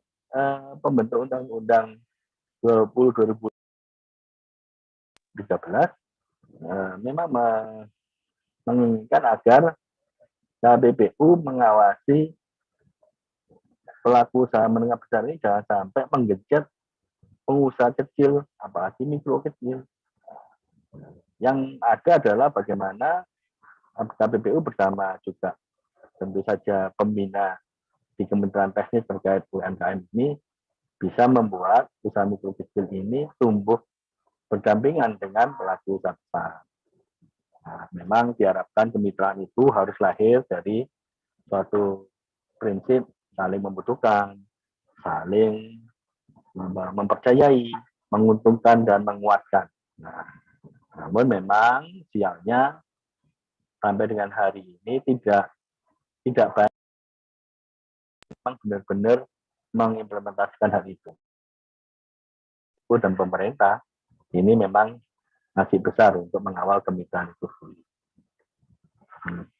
pembentuk Undang-Undang 20 2013 memang menginginkan agar KPPU mengawasi pelaku usaha menengah besar ini jangan sampai menggenjot pengusaha kecil, apalagi mikro kecil. Yang ada adalah bagaimana KPPU bersama juga tentu saja pembina di Kementerian Teknis terkait UMKM ini bisa membuat usaha mikro kecil ini tumbuh berdampingan dengan pelaku usaha besar. Nah, memang diharapkan kemitraan itu harus lahir dari suatu prinsip saling membutuhkan, saling mempercayai, menguntungkan dan menguatkan. Nah, namun memang sialnya sampai dengan hari ini tidak banyak memang benar-benar mengimplementasikan hal itu. Dan pemerintah ini memang masih besar untuk mengawal kemitraan itu.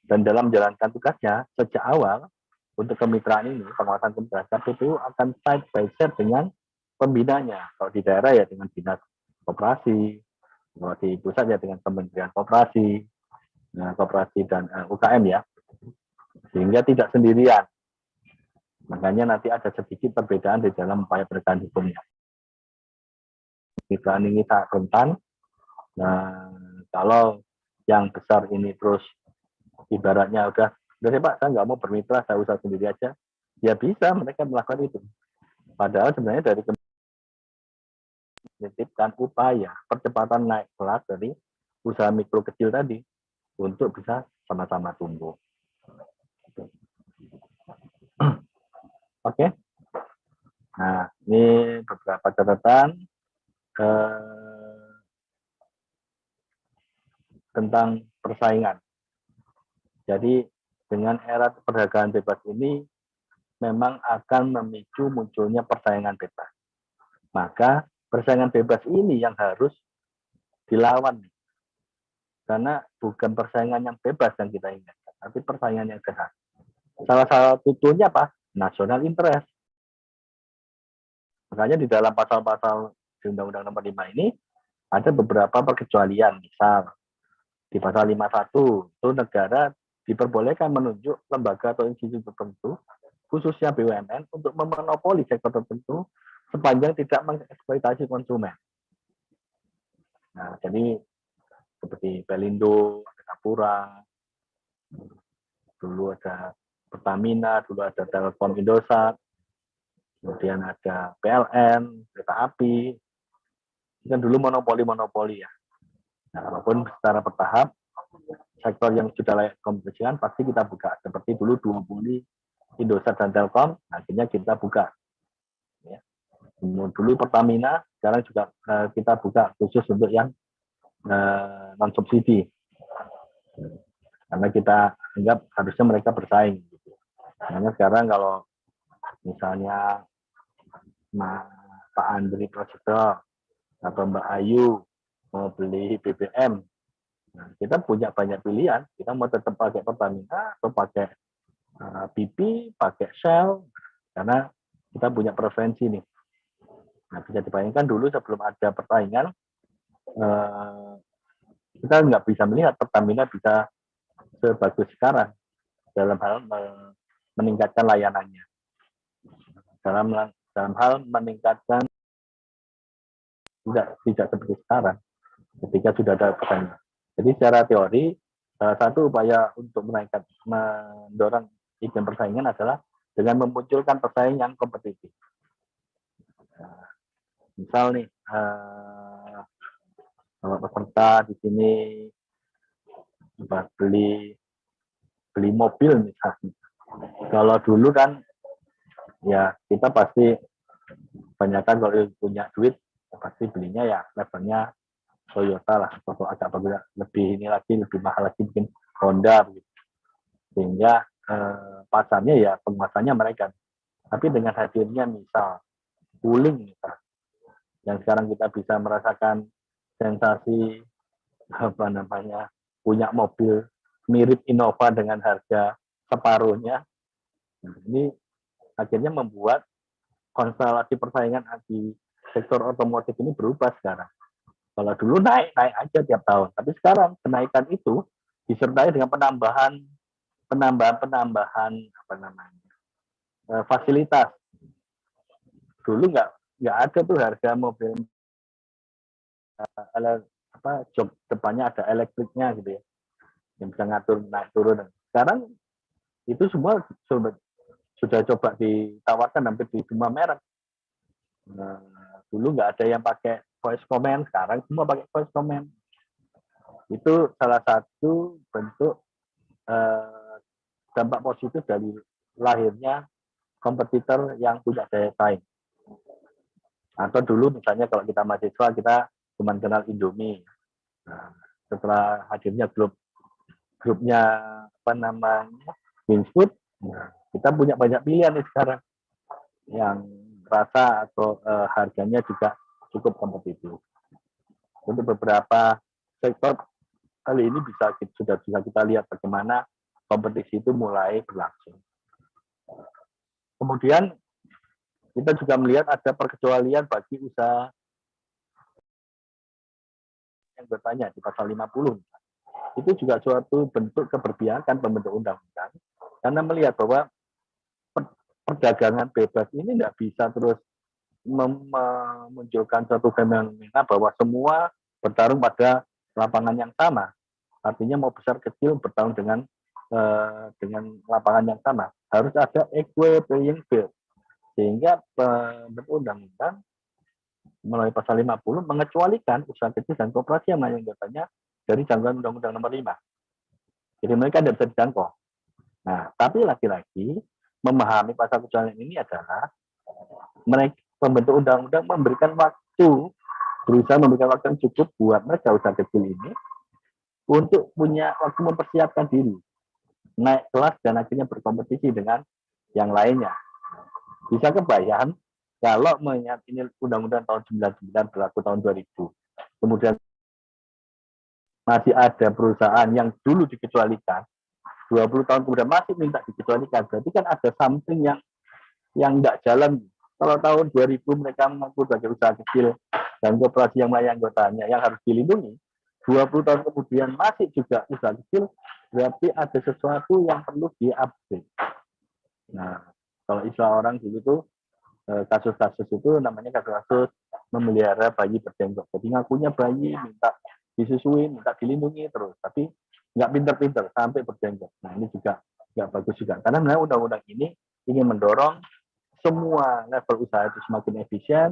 Dan dalam menjalankan tugasnya sejak awal untuk kemitraan ini, penguatan kemitraan, KPPU akan side by side dengan pembinanya. Kalau di daerah ya dengan dinas koperasi, kalau di pusat ya dengan Kementerian Koperasi, Koperasi dan UKM ya, sehingga tidak sendirian. Makanya nanti ada sedikit perbedaan di dalam upaya penegakan hukumnya. Kemitraan ini tak rentan. Nah, kalau yang besar ini terus ibaratnya udah Pak, saya nggak mau bermitra, saya usaha sendiri aja. Ya bisa mereka melakukan itu. Padahal sebenarnya dari menitipkan upaya percepatan naik kelas dari usaha mikro kecil tadi untuk bisa sama-sama tumbuh. Oke. Nah, ini beberapa catatan tentang persaingan. Jadi dengan era perdagangan bebas ini memang akan memicu munculnya persaingan bebas. Maka persaingan bebas ini yang harus dilawan. Karena bukan persaingan yang bebas yang kita inginkan, tapi persaingan yang sehat. Salah satu contohnya apa? National interest. Makanya di dalam pasal-pasal di Undang-Undang Nomor 5 ini ada beberapa perkecualian. Misal di pasal 51 itu negara diperbolehkan menunjuk lembaga atau institusi tertentu, khususnya BUMN, untuk memonopoli sektor tertentu sepanjang tidak mengeksploitasi konsumen. Nah, jadi seperti Pelindo, ada Kapura, dulu ada Pertamina, dulu ada Telkom Indosat, kemudian ada PLN, kereta api, kan dulu monopoli ya. Nah, walaupun secara bertahap, sektor yang sudah layak kompetisian pasti kita buka. Seperti dulu duopoli Indosat dan Telkom, akhirnya kita buka. Ya. Dulu Pertamina, sekarang juga kita buka khusus untuk yang non subsidi. Karena kita anggap harusnya mereka bersaing. Karena sekarang kalau misalnya Pak Andri Prasetyo atau Mbak Ayu mau beli BBM, nah, kita punya banyak pilihan. Kita mau tetap pakai Pertamina atau pakai BP, pakai Shell, karena kita punya preferensi nih. Nah, bisa dibayangkan dulu sebelum ada persaingan, kita nggak bisa melihat Pertamina bisa sebagus sekarang dalam hal meningkatkan layanannya, dalam hal meningkatkan tidak seperti sekarang ketika sudah ada Pertamina. Jadi secara teori salah satu upaya untuk mendorong iklim persaingan adalah dengan memunculkan pesaing yang kompetitif. Nah, misal nih kalau peserta di sini beli mobil misalnya. Kalau dulu kan ya kita pasti kebanyakan kalau punya duit pasti belinya ya levelnya Toyota lah, atau agak bagus lebih ini lagi lebih mahal lagi mungkin Honda begitu. Sehingga pasarnya ya penguasanya mereka. Tapi dengan hadirnya misal Wuling misal, yang sekarang kita bisa merasakan sensasi apa namanya punya mobil mirip Innova dengan harga separuhnya. Ini akhirnya membuat konstelasi persaingan di sektor otomotif ini berubah sekarang. Kalau dulu naik aja tiap tahun, tapi sekarang kenaikan itu disertai dengan penambahan apa namanya fasilitas. Dulu nggak ada tuh harga mobil jok depannya ada elektriknya gitu ya, yang bisa ngatur naik turun. Sekarang itu semua sudah coba ditawarkan hampir di semua merek. Nah, dulu nggak ada yang pakai voice command, sekarang semua pakai voice command. Itu salah satu bentuk dampak positif dari lahirnya kompetitor yang punya daya saing. Atau dulu misalnya kalau kita mahasiswa kita cuma kenal Indomie. Nah, setelah hadirnya grupnya apa namanya Wingfood, nah, kita punya banyak pilihan nih sekarang yang rasa atau harganya juga cukup kompetitif. Untuk beberapa sektor kali ini sudah bisa kita lihat bagaimana kompetisi itu mulai berlangsung. Kemudian kita juga melihat ada perkecualian bagi usaha yang bertanya di pasal 50. Itu juga suatu bentuk keberpihakan pembentuk undang-undang karena melihat bahwa perdagangan bebas ini nggak bisa terus memunculkan suatu fenomena bahwa semua bertarung pada lapangan yang sama. Artinya mau besar kecil bertarung dengan lapangan yang sama. Harus ada equal playing field. Sehingga pembentuk undang-undang melalui pasal 50 mengecualikan usaha kecil dan koperasi yang katanya dari jangkauan Undang-Undang Nomor 5. Jadi mereka tidak bisa dijangkau. Nah, tapi lagi-lagi memahami pasal kecualian ini adalah mereka pembentuk undang-undang berusaha memberikan waktu yang cukup buat mereka usaha kecil ini untuk punya waktu mempersiapkan diri, naik kelas dan akhirnya berkompetisi dengan yang lainnya. Bisa kebayang kalau mengingat ini undang-undang tahun 99 berlaku tahun 2000, kemudian masih ada perusahaan yang dulu dikecualikan, 20 tahun kemudian masih minta dikecualikan, berarti kan ada something yang tidak jalan. Kalau tahun 2000 mereka mengaku sebagai usaha kecil dan koperasi yang melayani anggotanya yang harus dilindungi, 20 tahun kemudian masih juga usaha kecil, berarti ada sesuatu yang perlu di-update. Nah, kalau istilah orang dulu itu kasus-kasus itu namanya kasus-kasus memelihara bayi berjenggot. Jadi ngakunya bayi minta disusuin, minta dilindungi terus, tapi nggak pinter-pinter sampai berjenggot. Nah, ini juga nggak bagus juga. Karena memang undang-undang ini ingin mendorong semua level usaha itu semakin efisien,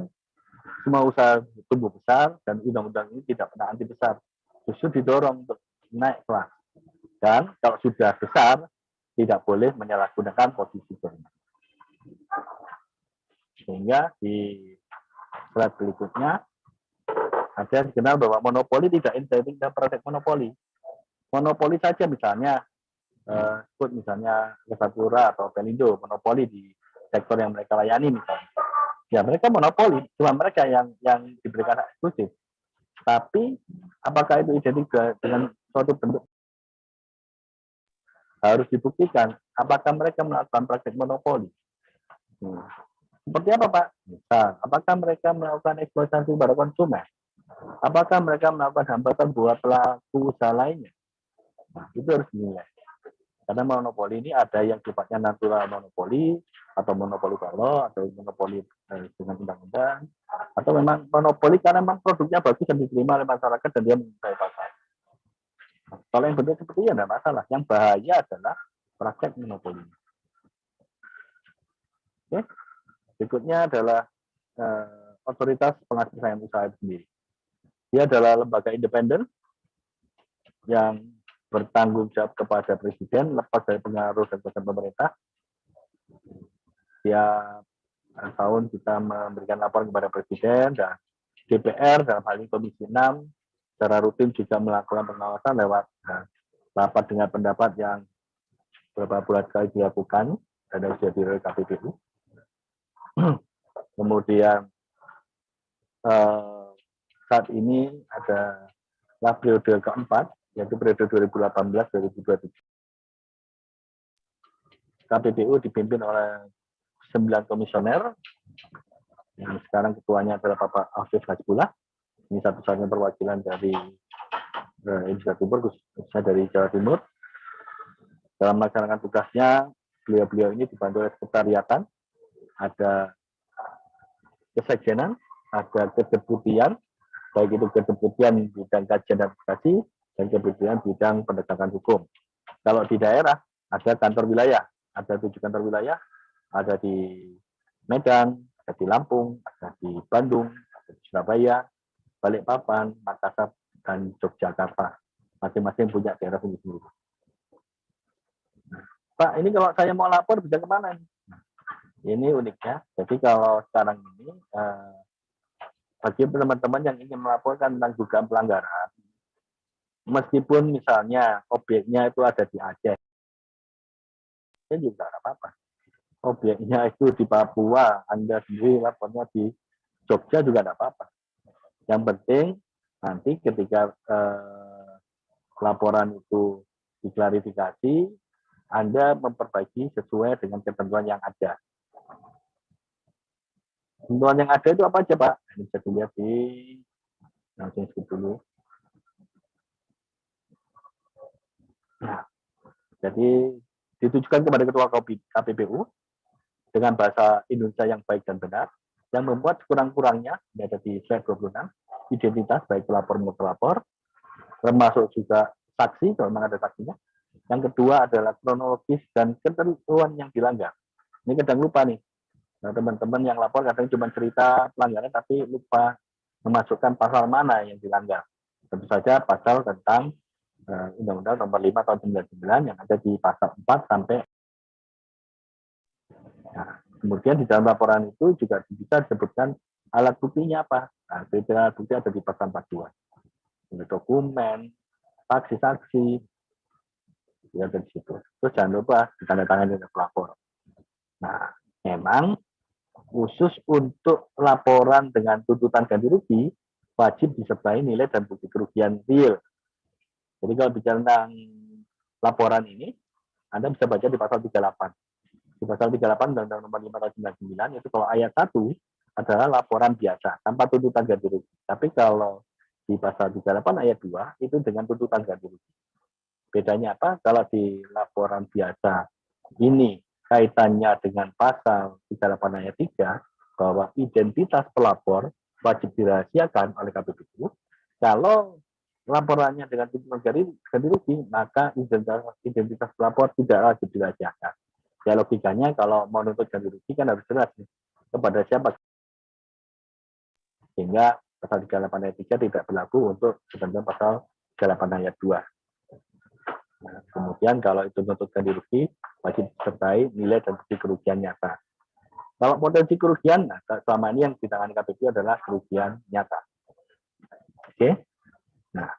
semua usaha tumbuh besar, dan undang-undang ini tidak pernah anti besar. Justru didorong untuk naik kelas. Dan kalau sudah besar, tidak boleh menyalahgunakan posisi dominan. Sehingga di slide berikutnya ada yang dikenal bahwa monopoli tidak inherent dan praktek monopoli. Monopoli saja misalnya, misalnya Levapura atau Pelindo, monopoli di sektor yang mereka layani misalnya. Ya mereka monopoli, cuma mereka yang diberikan hak eksklusif. Tapi apakah itu identik dengan suatu bentuk? Harus dibuktikan apakah mereka melakukan praktek monopoli. Seperti apa Pak? Misal, apakah mereka melakukan eksploitasi pada konsumen? Apakah mereka melakukan hambatan buat pelaku usaha lainnya? Nah, itu harus dinilai. Karena monopoli ini ada yang sifatnya natural monopoli, atau monopoli kalau, atau monopoli dengan undang-undang, atau memang monopoli karena memang produknya bagus dan diterima oleh masyarakat dan dia menguasai pasar. Kalau yang bentuk seperti itu tidak masalah. Yang bahaya adalah praktek monopoli. Oke. Berikutnya adalah otoritas pengawasan usaha itu sendiri. Dia adalah lembaga independen yang bertanggung jawab kepada presiden lepas dari pengaruh dan kekuasaan pemerintah. Tiap tahun kita memberikan laporan kepada presiden dan DPR dalam hal ini Komisi 6 secara rutin juga melakukan pengawasan lewat rapat dengan pendapat yang beberapa bulan sekali dilakukan dan sudah dirilis KPPU. Kemudian saat ini adalah periode keempat, yaitu periode 2018-2027. KPPU dipimpin oleh 9 komisioner, yang sekarang ketuanya adalah Bapak Afif Hasbullah. Ini satu-satunya perwakilan dari Indonesia Timur, khususnya dari Jawa Timur. Dalam melaksanakan tugasnya, beliau-beliau ini dibantu oleh sekretariatan, ada kesekjenan, ada kedeputian, baik itu kedeputian bidang kajian dan advokasi, dan kedeputian bidang penegakan hukum. Kalau di daerah, ada kantor wilayah, ada 7 kantor wilayah, ada di Medan, ada di Lampung, ada di Bandung, ada di Surabaya, Balikpapan, Makassar, dan Yogyakarta. Masing-masing punya daerah sendiri-sendiri. Pak, ini kalau saya mau lapor bisa kemana? Ini uniknya. Jadi kalau sekarang ini, bagi teman-teman yang ingin melaporkan tentang dugaan pelanggaran, meskipun misalnya objeknya itu ada di Aceh, itu juga tidak apa-apa. Objeknya itu di Papua, Anda sendiri lapornya di Jogja juga tidak apa-apa. Yang penting nanti ketika laporan itu diklarifikasi, Anda memperbaiki sesuai dengan ketentuan yang ada. Ketentuan yang ada itu apa aja, Pak? Ini bisa dilihat di langsung skip dulu. Nah, jadi ditujukan kepada Ketua KPPU dengan bahasa Indonesia yang baik dan benar, yang membuat sekurang-kurangnya, ini ada di slide 26, identitas baik pelapor maupun pelapor, termasuk juga saksi, kalau memang ada saksinya. Yang kedua adalah kronologis dan ketentuan yang dilanggar. Ini kadang lupa nih, nah, teman-teman yang lapor kadang cuma cerita pelanggaran, tapi lupa memasukkan pasal mana yang dilanggar. Tentu saja pasal tentang Undang-Undang Nomor 5 Tahun 99 yang ada di pasal 4 sampai. Nah, kemudian di dalam laporan itu juga bisa disebutkan alat buktinya apa. Nah, alat bukti ada di pasal 42. Ini dokumen, saksi-saksi, ya dari situ. Terus jangan lupa ditandatangani oleh pelapor. Nah, memang khusus untuk laporan dengan tuntutan ganti rugi wajib disertai nilai dan bukti kerugian real. Jadi kalau bicara tentang laporan ini, Anda bisa baca di pasal 38. Di pasal 38 Undang-Undang Nomor 5 Tahun 99 itu kalau ayat 1 adalah laporan biasa tanpa tuntutan ganti rugi. Tapi kalau di pasal 38 ayat 2 itu dengan tuntutan ganti rugi. Bedanya apa? Kalau di laporan biasa ini kaitannya dengan pasal 38 ayat 3 bahwa identitas pelapor wajib dirahasiakan oleh KPPU. Kalau laporannya dengan tuntutan ganti rugi, maka identitas pelapor tidak wajib dirahasiakan. Ya logikanya kalau mau nuntut ganti rugi kan harus jelas nih, kepada siapa. Sehingga pasal 38 ayat 3 tidak berlaku untuk ketentuan pasal 38 ayat 2. Nah, kemudian kalau itu nuntut ganti rugi, wajib disertai nilai dan bukti kerugian nyata. Kalau potensi kerugian, nah, selama ini yang ditangani KPPU adalah kerugian nyata. Oke. Nah,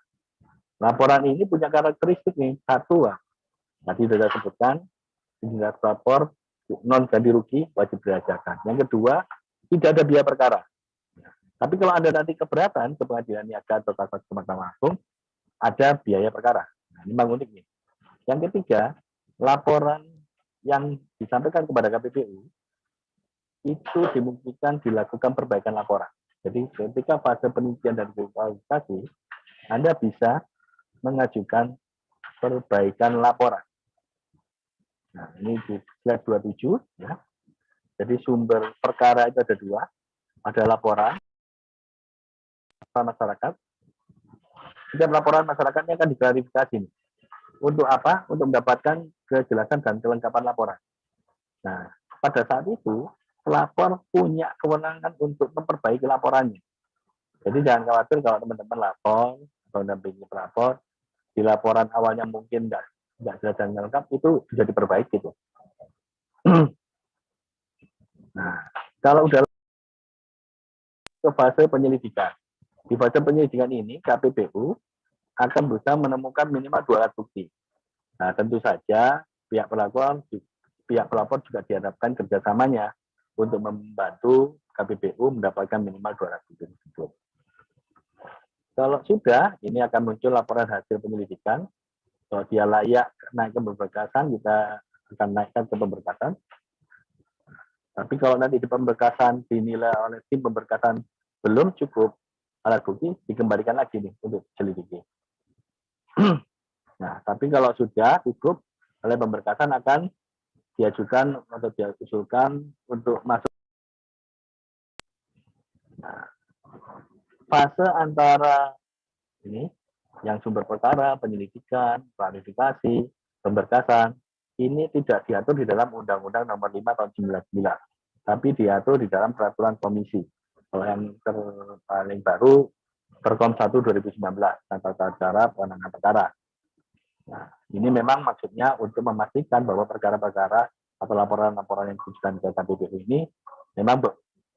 laporan ini punya karakteristik nih. Satu, tadi sudah sebutkan, identitas pelapor non ganti rugi wajib dirahasiakan. Yang kedua, tidak ada biaya perkara. Tapi kalau Anda nanti keberatan ke pengadilan niaga atau kasasi ke Mahkamah Agung, ada biaya perkara. Nah, ini memang unik nih. Yang ketiga, laporan yang disampaikan kepada KPPU itu dimungkinkan dilakukan perbaikan laporan. Jadi ketika fase penelitian dan verifikasi, Anda bisa mengajukan perbaikan laporan. Nah, ini di slide 27 ya. Jadi sumber perkara itu ada dua, ada laporan masyarakat. Setiap laporan masyarakatnya akan diklarifikasi. Untuk apa? Untuk mendapatkan kejelasan dan kelengkapan laporan. Nah, pada saat itu pelapor punya kewenangan untuk memperbaiki laporannya. Jadi jangan khawatir kalau teman-teman lapor atau mendampingi pelapor, di laporan awalnya mungkin nggak jelas dan lengkap, itu bisa diperbaiki tuh. Nah, kalau udah ke fase penyelidikan, di fase penyelidikan ini KPPU akan berusaha menemukan minimal 2 alat bukti. Nah, tentu saja pihak pelapor juga diharapkan kerjasamanya untuk membantu KPPU mendapatkan minimal 2 alat bukti tersebut. Kalau sudah, ini akan muncul laporan hasil penyelidikan. Kalau dia layak naik ke pemberkasan, kita akan naikkan ke pemberkasan. Tapi kalau nanti di pemberkasan dinilai oleh tim pemberkasan belum cukup alat bukti, dikembalikan lagi nih untuk selidiki. Nah, tapi kalau sudah cukup, oleh pemberkasan akan diajukan atau diusulkan untuk masuk. Nah, fase antara ini, yang sumber perkara, penyelidikan, klarifikasi, pemberkasan, ini tidak diatur di dalam Undang-Undang Nomor 5 Tahun 99, tapi diatur di dalam Peraturan Komisi. Kalau yang paling baru, Perkom 1 2019, tata cara penanganan perkara. Nah, ini memang maksudnya untuk memastikan bahwa perkara-perkara atau laporan-laporan yang ditujukan ke KPPU ini memang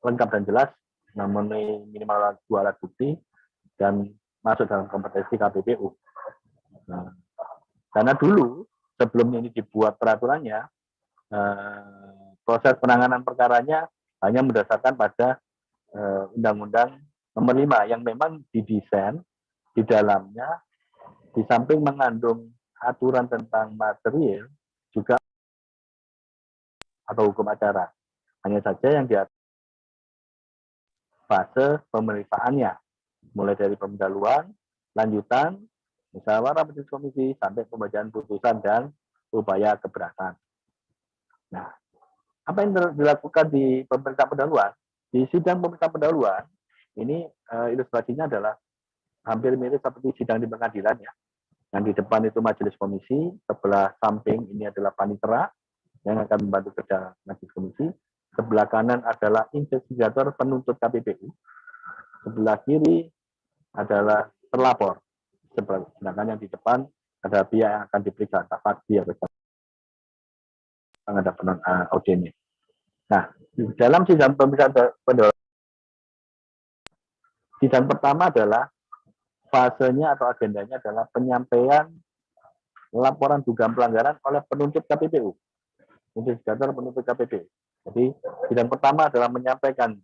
lengkap dan jelas, memenuhi minimal 2 alat bukti, dan masuk dalam kompetensi KPPU. Nah, karena dulu sebelum ini dibuat peraturannya, proses penanganan perkaranya hanya berdasarkan pada Undang-Undang Nomor 5 yang memang didesain di dalamnya, di samping mengandung aturan tentang material juga atau hukum acara. Hanya saja yang diatur fase pemeriksaannya, mulai dari pendahuluan, lanjutan, musyawarah majelis komisi, sampai pembacaan putusan dan upaya keberatan. Nah, apa yang dilakukan di pemeriksaan pendahuluan? Di sidang pemeriksaan pendahuluan, ini ilustrasinya adalah hampir mirip seperti sidang di pengadilan ya. Yang di depan itu majelis komisi, sebelah samping ini adalah panitera yang akan membantu kerja majelis komisi, sebelah kanan adalah investigator penuntut KPPU, sebelah kiri adalah terlapor, sedangkan yang di depan ada pihak yang akan diperiksa, entah saksi atau penghadapan audiennya. Nah, di dalam sidang pemeriksaan pendahuluan, sidang pertama adalah fasenya atau agendanya adalah penyampaian laporan dugaan pelanggaran oleh penuntut KPPU, investigator penuntut KPPU. Jadi sidang pertama adalah menyampaikan.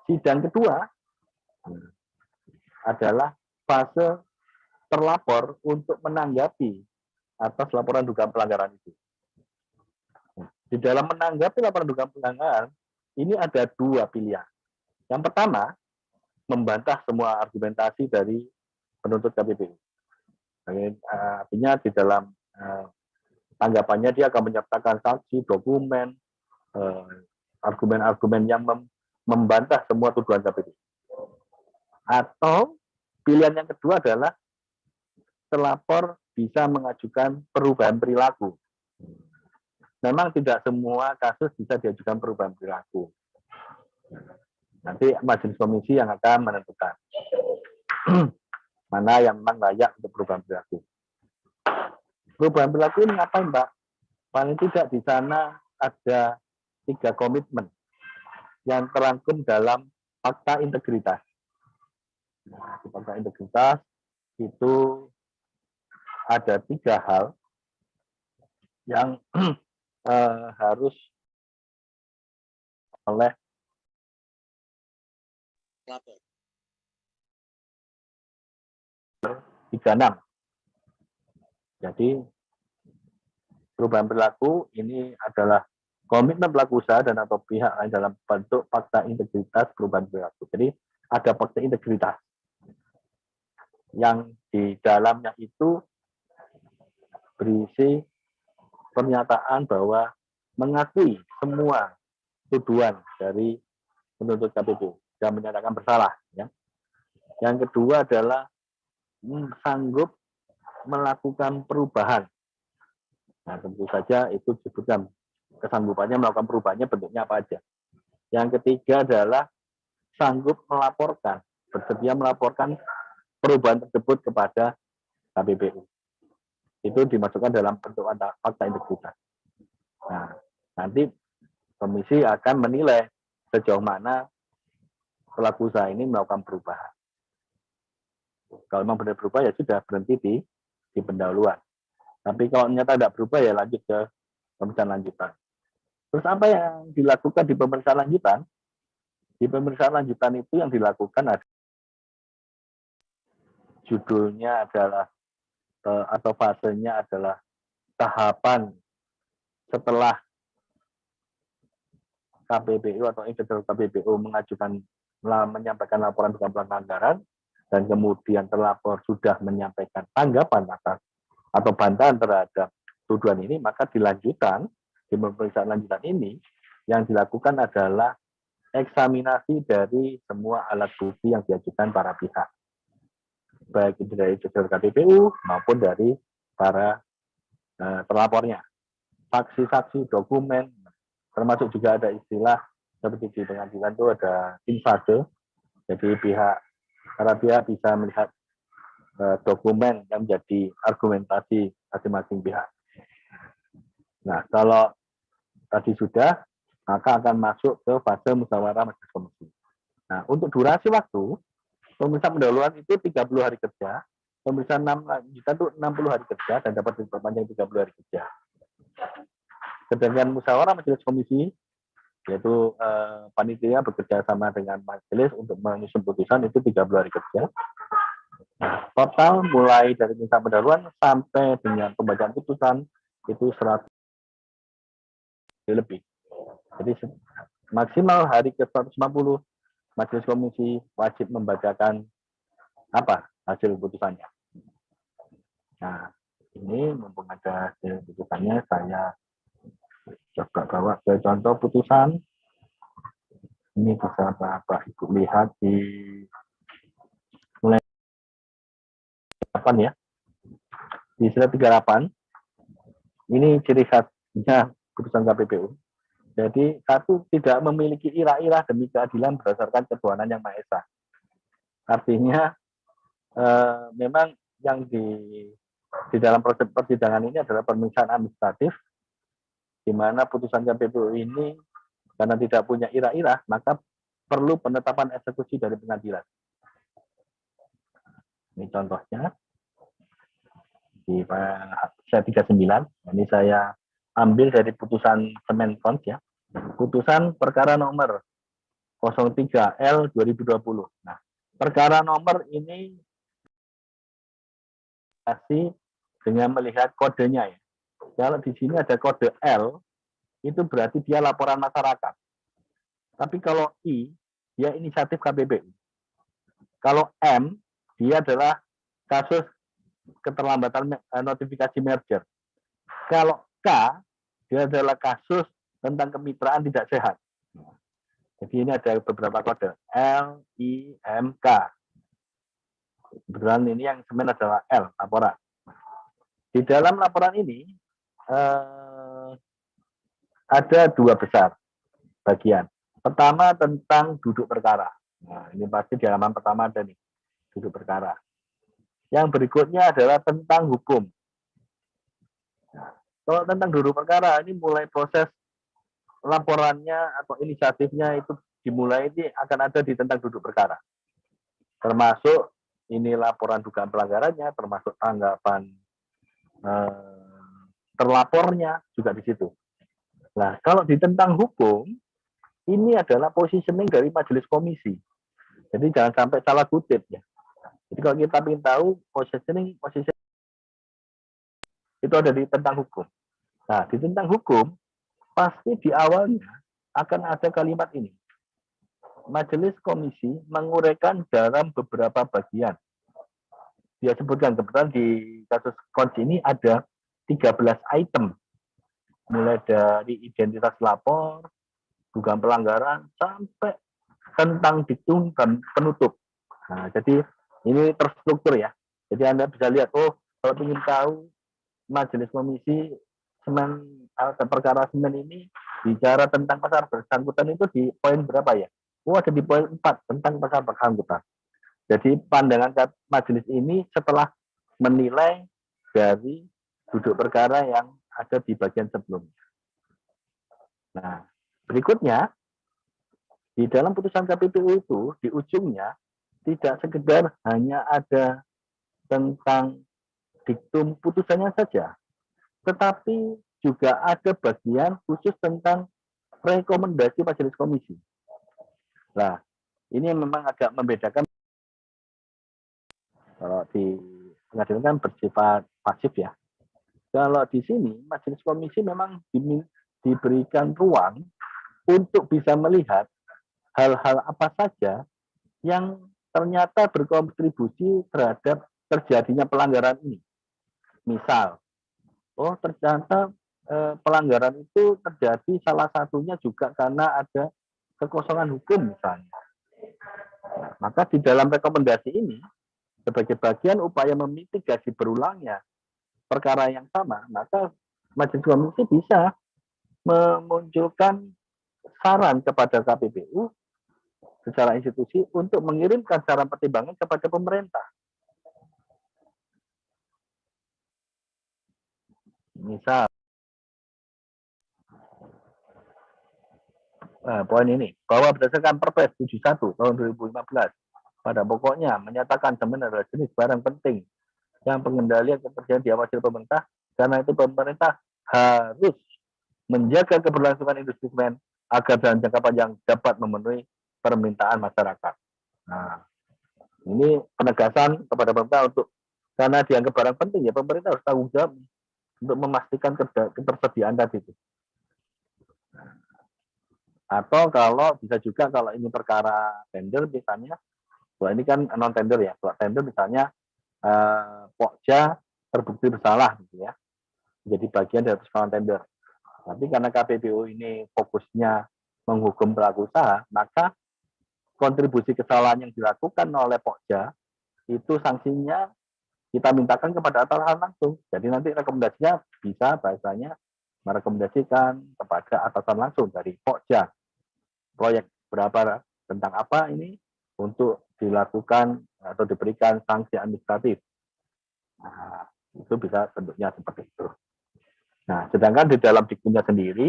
Sidang kedua adalah fase terlapor untuk menanggapi atas laporan dugaan pelanggaran itu. Di dalam menanggapi laporan dugaan pelanggaran, ini ada dua pilihan. Yang pertama, membantah semua argumentasi dari penuntut KPPU. Artinya di dalam tanggapannya dia akan menyertakan saksi, dokumen, argumen-argumen yang membantah semua tuduhan KPPU. Atau pilihan yang kedua adalah terlapor bisa mengajukan perubahan perilaku. Memang tidak semua kasus bisa diajukan perubahan perilaku. Nanti majelis komisi yang akan menentukan mana yang memang layak untuk perubahan perilaku. Perubahan perilaku ini ngapain, Mbak? Paling tidak di sana ada 3 komitmen yang terangkum dalam fakta integritas. Nah, di fakta integritas itu ada 3 hal yang harus oleh 36. Jadi perubahan perilaku ini adalah komitmen pelaku usaha dan atau pihak lain dalam bentuk fakta integritas perubahan perilaku. Jadi ada fakta integritas yang di dalamnya itu berisi pernyataan bahwa mengakui semua tuduhan dari penuntut KPPU dan menyatakan bersalah. Ya. Yang kedua adalah sanggup melakukan perubahan. Nah, tentu saja itu disebutkan kesanggupannya melakukan perubahannya bentuknya apa aja. Yang ketiga adalah sanggup melaporkan, bersedia melaporkan perubahan tersebut kepada KPPU. Itu dimasukkan dalam bentuk fakta integritas. Nah, nanti komisi akan menilai sejauh mana pelaku usaha ini melakukan perubahan. Kalau memang benar berubah ya sudah berhenti di pendahuluan. Tapi kalau ternyata tidak berubah ya lanjut ke pemeriksaan lanjutan. Terus apa yang dilakukan di pemeriksaan lanjutan? Di pemeriksaan lanjutan itu yang dilakukan ada judulnya adalah atau fasenya adalah tahapan setelah KPPU atau institusi KPPU menyampaikan laporan dugaan pelanggaran dan kemudian terlapor sudah menyampaikan tanggapan atas atau bantahan terhadap tuduhan ini, maka dilanjutkan di pemeriksaan lanjutan ini yang dilakukan adalah eksaminasi dari semua alat bukti yang diajukan para pihak, baik itu dari KPPU maupun dari para terlapornya, saksi-saksi, dokumen, termasuk juga ada istilah seperti di pengadilan itu ada infase, jadi para pihak bisa melihat dokumen yang menjadi argumentasi masing-masing pihak. Nah, kalau tadi sudah, maka akan masuk ke fase musyawarah majelis komisi. Nah, untuk durasi waktu, pemeriksaan pendahuluan itu 30 hari kerja, pemeriksaan lanjutan itu 60 hari kerja dan dapat diperpanjang 30 hari kerja. Sedangkan musyawarah majelis komisi, yaitu panitia bekerja sama dengan majelis untuk menyusun putusan itu 30 hari kerja. Total mulai dari pemeriksaan pendahuluan sampai dengan pembacaan putusan itu 100 lebih. Jadi maksimal hari ke-150 majelis komisi wajib membacakan hasil putusannya. Nah, ini mumpung ada hasil putusannya, saya coba bawa ke contoh putusan. Ini bisa Bapak Ibu lihat di mulai 8 ya. Di slide 38, ini ciri khasnya putusan KPPU. Jadi, satu, tidak memiliki ira-ira demi keadilan berdasarkan ketuhanan yang Maha Esa. Artinya, memang yang di dalam proses persidangan ini adalah pemeriksaan administratif, di mana putusan KPPU ini karena tidak punya ira-ira, maka perlu penetapan eksekusi dari pengadilan. Ini contohnya di slide 39. Ini saya ambil dari putusan Semenkons ya. Putusan perkara nomor 03L 2020. Nah, perkara nomor ini masih dengan melihat kodenya ya. Kalau di sini ada kode L, itu berarti dia laporan masyarakat. Tapi kalau I, dia inisiatif KPPU. Kalau M, dia adalah kasus keterlambatan notifikasi merger. Kalau K, dia adalah kasus tentang kemitraan tidak sehat. Jadi ini ada beberapa kode L, I, M, K. Kebetulan ini yang semen adalah L, laporan. Di dalam laporan ini ada dua besar bagian. Pertama tentang duduk perkara. Nah, ini pasti di halaman pertama ada nih, duduk perkara. Yang berikutnya adalah tentang hukum. Nah, kalau tentang duduk perkara, ini mulai proses laporannya atau inisiatifnya itu dimulai ini akan ada di tentang duduk perkara. Termasuk ini laporan dugaan pelanggarannya, termasuk tanggapan terlapornya juga di situ. Nah, kalau di tentang hukum, ini adalah positioning dari majelis komisi. Jadi jangan sampai salah kutip ya. Jadi kalau kita ingin tahu positioning itu ada di tentang hukum. Nah, di tentang hukum pasti di awalnya akan ada kalimat ini. Majelis komisi menguraikan dalam beberapa bagian. Dia sebutkan kebetulan di kasus kunci ini ada 13 item. Mulai dari identitas lapor, dugaan pelanggaran, sampai tentang diktum dan penutup. Nah, jadi ini terstruktur ya. Jadi Anda bisa lihat, oh kalau ingin tahu majelis komisi semen perkara semen ini bicara tentang pasal bersangkutan itu di poin berapa ya? Oh ada di poin 4 tentang pasal bersangkutan. Jadi pandangan majelis ini setelah menilai dari duduk perkara yang ada di bagian sebelumnya. Nah, berikutnya di dalam putusan KPPU itu di ujungnya tidak sekedar hanya ada tentang diktum putusannya saja, tetapi juga ada bagian khusus tentang rekomendasi majelis komisi. Nah, ini memang agak membedakan. Kalau di pengadilan kan bersifat pasif ya. Kalau di sini majelis komisi memang diberikan ruang untuk bisa melihat hal-hal apa saja yang ternyata berkontribusi terhadap terjadinya pelanggaran ini. Misal, oh ternyata pelanggaran itu terjadi salah satunya juga karena ada kekosongan hukum misalnya. Nah, maka di dalam rekomendasi ini sebagai bagian upaya memitigasi berulangnya perkara yang sama, maka majelis komisi bisa memunculkan saran kepada KPPU secara institusi untuk mengirimkan saran pertimbangan kepada pemerintah. Misal, poin ini, bahwa berdasarkan Perpres 71 tahun 2015, pada pokoknya menyatakan semen adalah jenis barang penting yang pengendalian ketersediaan diawasi pemerintah, karena itu pemerintah harus menjaga keberlangsungan industri semen agar dalam jangka panjang dapat memenuhi permintaan masyarakat. Nah, ini penegasan kepada pemerintah untuk karena dianggap barang penting ya pemerintah harus tanggung jawab untuk memastikan ketersediaan tadi itu. Atau kalau bisa juga kalau ini perkara tender misalnya, kalau ini kan non tender ya, kalau tender misalnya Pokja terbukti bersalah gitu ya, jadi bagian dari persoalan tender. Tapi karena KPPU ini fokusnya menghukum pelaku usaha, maka kontribusi kesalahan yang dilakukan oleh Pokja itu sanksinya kita mintakan kepada atasan langsung. Jadi nanti rekomendasinya bisa bahasanya merekomendasikan kepada atasan langsung dari Pokja. Proyek berapa tentang apa ini untuk dilakukan atau diberikan sanksi administratif. Nah, itu bisa bentuknya seperti itu. Nah, sedangkan di dalam diktumnya sendiri,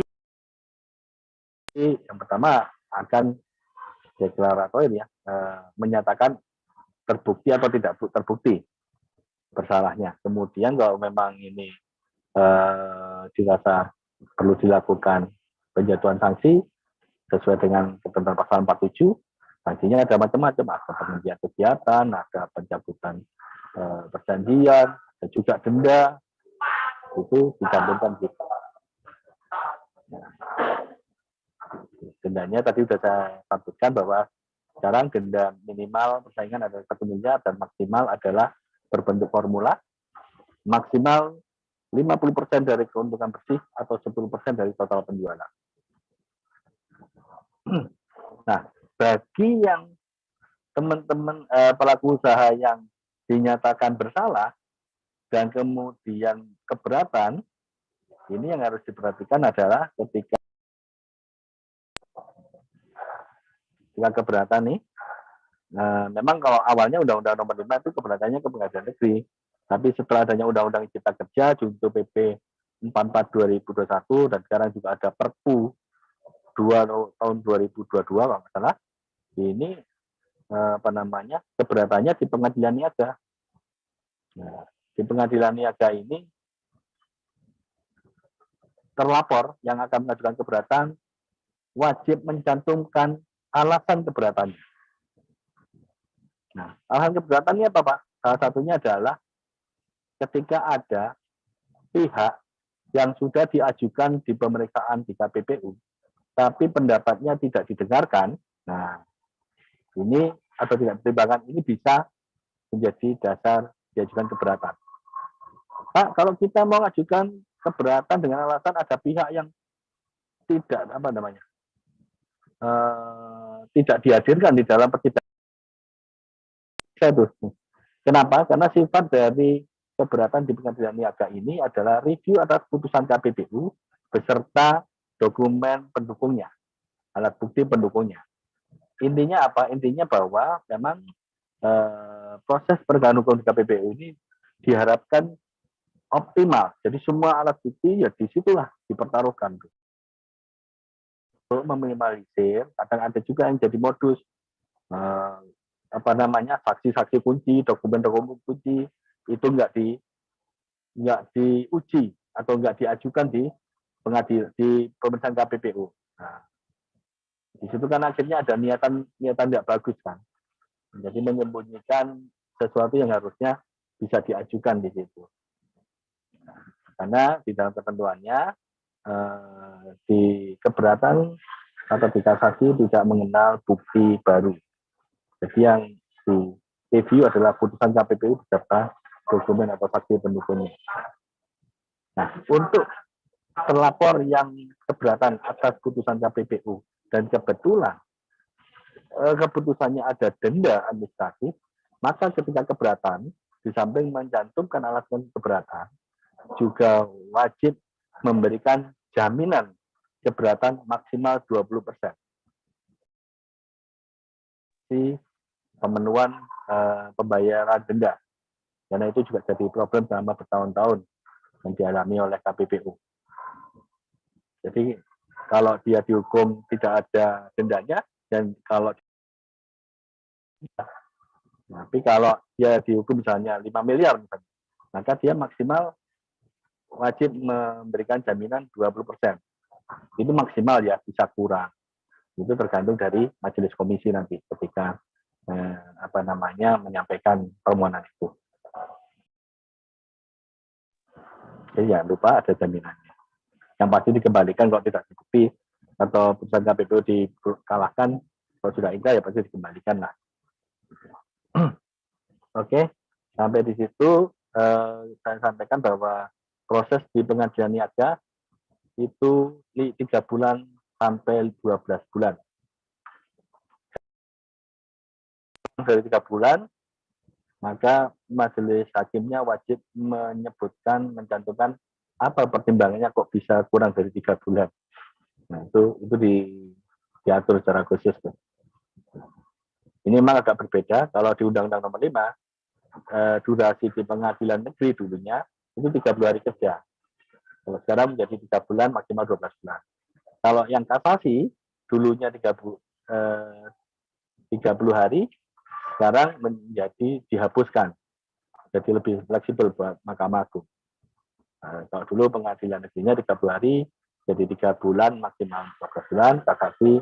yang pertama akan deklaratoir ya, menyatakan terbukti atau tidak terbukti bersalahnya. Kemudian kalau memang ini dirasa perlu dilakukan penjatuhan sanksi sesuai dengan ketentuan pasal 47, sanksinya ada macam-macam, ada penghentian kegiatan, ada pencabutan perjanjian, ada juga denda, itu dicantumkan gitu. Nah, dendanya tadi sudah saya sampaikan bahwa sekarang denda minimal persaingan adalah 1 miliar dan maksimal adalah berbentuk formula, maksimal 50% dari keuntungan bersih atau 10% dari total penjualan. Nah, bagi yang teman-teman pelaku usaha yang dinyatakan bersalah dan kemudian keberatan, ini yang harus diperhatikan adalah ketika keberatan nih, memang kalau awalnya Undang-Undang Nomor 5 itu keberatannya ke Pengadilan Negeri, tapi setelah adanya Undang-Undang Cipta Kerja, Junto PP 44/2021 dan sekarang juga ada Perpu 2 tahun 2022 kalau nggak salah, ini keberatannya di pengadilan niaga. Nah, di pengadilan niaga ini terlapor yang akan mengajukan keberatan wajib mencantumkan alasan keberatannya. Nah, alasan keberatannya apa, Pak? Salah satunya adalah ketika ada pihak yang sudah diajukan di pemeriksaan di KPPU, tapi pendapatnya tidak didengarkan, nah ini atau tidak dipertimbangkan, ini bisa menjadi dasar diajukan keberatan. Pak, kalau kita mau ajukan keberatan dengan alasan ada pihak yang tidak tidak dihadirkan di dalam persidangan. Kenapa? Karena sifat dari keberatan di pengadilan niaga ini adalah review atas putusan KPPU beserta dokumen pendukungnya, alat bukti pendukungnya. Intinya apa? Intinya bahwa memang proses penegakan hukum di KPPU ini diharapkan optimal. Jadi semua alat bukti ya disitulah dipertaruhkan. Untuk meminimalisir, kadang ada juga yang jadi modus saksi-saksi kunci, dokumen-dokumen kunci itu nggak diuji atau nggak diajukan di pemeriksaan KPPU. Nah, di situ kan akhirnya ada niatan nggak bagus kan. Jadi menyembunyikan sesuatu yang harusnya bisa diajukan di situ. Karena di dalam ketentuannya di keberatan atau di kasasi tidak mengenal bukti baru. Jadi yang di review adalah putusan KPPU beserta dokumen atau saksi pendukungnya. Nah, untuk terlapor yang keberatan atas putusan KPPU dan kebetulan keputusannya ada denda administratif, maka ketika keberatan, di samping mencantumkan alasan keberatan, juga wajib memberikan jaminan keberatan maksimal 20% di pemenuhan pembayaran denda. Karena itu juga jadi problem selama bertahun-tahun yang dialami oleh KPPU. Jadi kalau dia dihukum tidak ada dendanya, dan tapi kalau dia dihukum misalnya 5 miliar misalnya, maka dia maksimal wajib memberikan jaminan 20%. Itu maksimal ya, bisa kurang. Itu tergantung dari majelis komisi nanti ketika menyampaikan permohonan itu. Jadi jangan lupa ada jaminannya. Yang pasti dikembalikan kalau tidak terbukti atau putusan KPPU dikalahkan, kalau sudah ingkrah ya pasti dikembalikan lah. Oke, sampai di situ saya sampaikan bahwa proses di pengadilan niaga itu 3 bulan sampai 12 bulan. Dari 3 bulan, maka majelis hakimnya wajib mencantumkan apa pertimbangannya kok bisa kurang dari 3 bulan. Nah, itu diatur secara khusus. Ini memang agak berbeda. Kalau di Undang-Undang Nomor 5, durasi di pengadilan negeri dulunya itu 30 hari kerja. Kalau sekarang menjadi 3 bulan, maksimal 12 bulan. Kalau yang kasasi, dulunya 30 hari, sekarang menjadi dihapuskan. Jadi lebih fleksibel buat Mahkamah Agung. Kalau dulu pengadilan negerinya 30 hari, jadi 3 bulan, maksimal 12 bulan, kasasi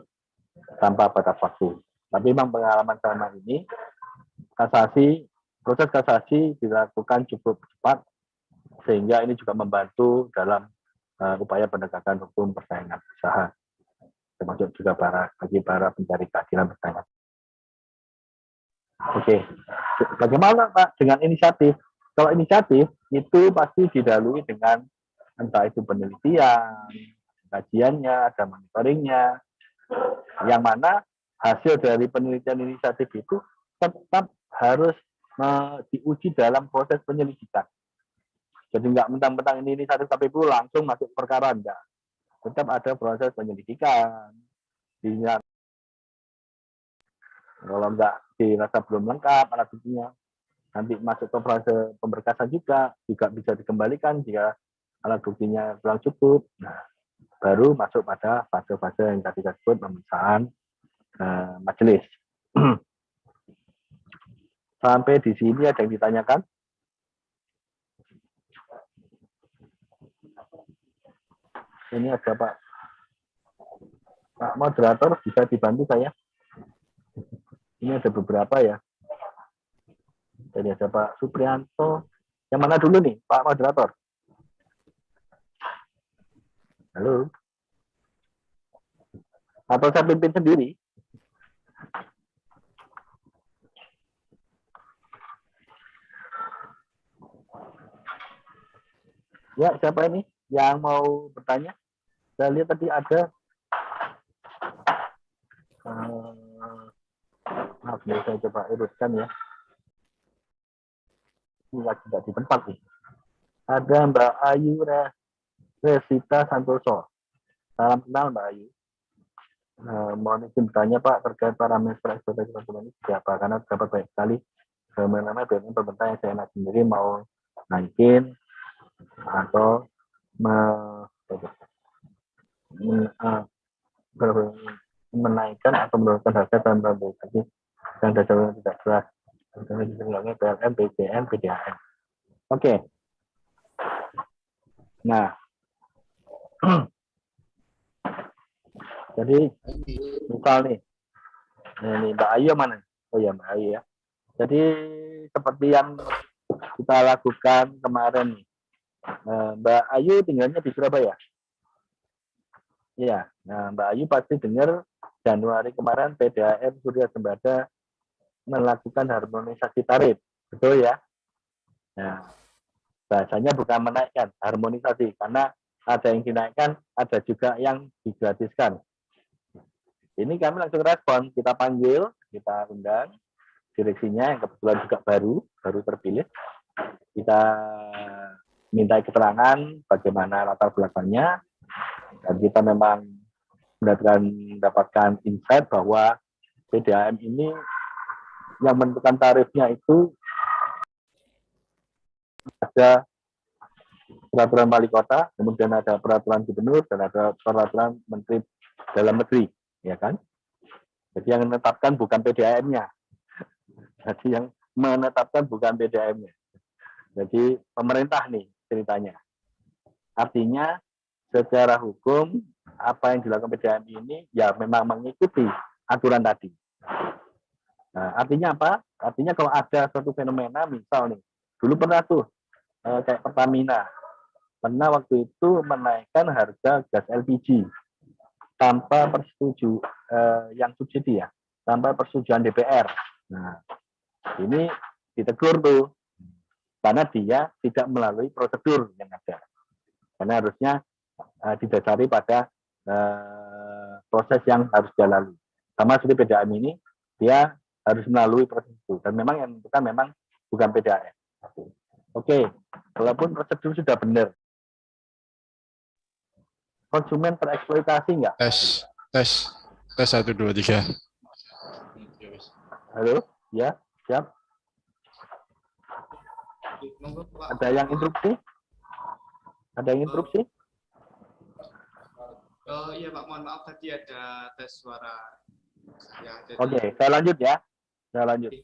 tanpa batas waktu. Tapi memang pengalaman selama ini, proses kasasi dilakukan cukup cepat, sehingga ini juga membantu dalam upaya penegakan hukum persaingan usaha, termasuk juga bagi para pencari keadilan persaingan. Oke, bagaimana Pak dengan inisiatif? Kalau inisiatif itu pasti didahului dengan entah itu penelitian, kajiannya, ada monitoringnya, yang mana hasil dari penelitian inisiatif itu tetap harus diuji dalam proses penyelidikan. Jadi nggak mentang-mentang ini inisiatif KPPU langsung masuk perkara, enggak. Tetap ada proses penyelidikan. Kalau enggak dirasa belum lengkap alat buktinya, nanti masuk ke proses pemberkasan juga bisa dikembalikan jika alat buktinya kurang cukup. Nah, baru masuk pada fase-fase yang tadi saya sebut pemeriksaan majelis. Sampai di sini ada yang ditanyakan? Ini ada Pak moderator, bisa dibantu saya? Ini ada beberapa ya. Jadi ada Pak Suprianto. Yang mana dulu nih, Pak moderator? Halo? Atau saya pimpin sendiri? Ya, siapa ini yang mau bertanya? Saya lihat tadi ada. Maaf, ya, saya coba uruskan ya. Ini lagi tidak di tempat nih. Ada Mbak Ayu Resita Santoso. Salam kenal Mbak Ayu. Mohon izin bertanya Pak terkait parameter ekspektasi konsumen ini siapa? Karena dapat banyak sekali fenomena BUMN pemerintah yang saya sendiri mau naikin atau menaikkan atau menurunkan harga dan memperbaiki yang dasarnya tidak jelas. Contohnya PLN, BCN, PDAM. Oke. Nah, jadi misal nih, ini Mbak Ayu mana? Oh ya Mbak Ayu ya. Jadi seperti yang kita lakukan kemarin nih, Mbak Ayu tinggalnya di Surabaya. Iya, nah Mbak Ayu pasti dengar Januari kemarin PDAM Surya Sembada melakukan harmonisasi tarif, betul ya? Nah, bahasanya bukan menaikkan, harmonisasi, karena ada yang dinaikkan, ada juga yang digratiskan. Ini kami langsung respon, kita panggil, kita undang direksinya yang kebetulan juga baru terpilih. Kita minta keterangan bagaimana latar belakangnya, dan kita memang mendapatkan insight bahwa PDAM ini yang menentukan tarifnya itu ada peraturan wali kota, kemudian ada peraturan gubernur, dan ada peraturan menteri dalam negeri, ya kan? Jadi yang menetapkan bukan PDAM-nya. Jadi yang menetapkan bukan PDAM-nya. Jadi pemerintah nih ceritanya. Artinya secara hukum apa yang dilakukan PDAM ini ya memang mengikuti aturan tadi. Nah, artinya apa? Artinya kalau ada suatu fenomena, misal nih, dulu pernah tuh kayak Pertamina, pernah waktu itu menaikkan harga gas LPG tanpa persetujuan yang subsidi ya, tanpa persetujuan DPR. Nah, ini ditegur tuh, karena dia tidak melalui prosedur yang ada. Karena harusnya didasari pada proses yang harus dia lalui. Sama seperti PDAM ini, dia harus melalui proses itu. Dan memang yang menentukan memang bukan PDAM. Oke, walaupun prosedur sudah benar, konsumen tereksploitasi nggak? Tes 1 2 3. Halo, ya, siap. Ada yang interupsi? Ada yang interupsi? Iya Pak, mohon maaf tadi ada tes suara. Ya, Oke, saya lanjut ya. Saya lanjut.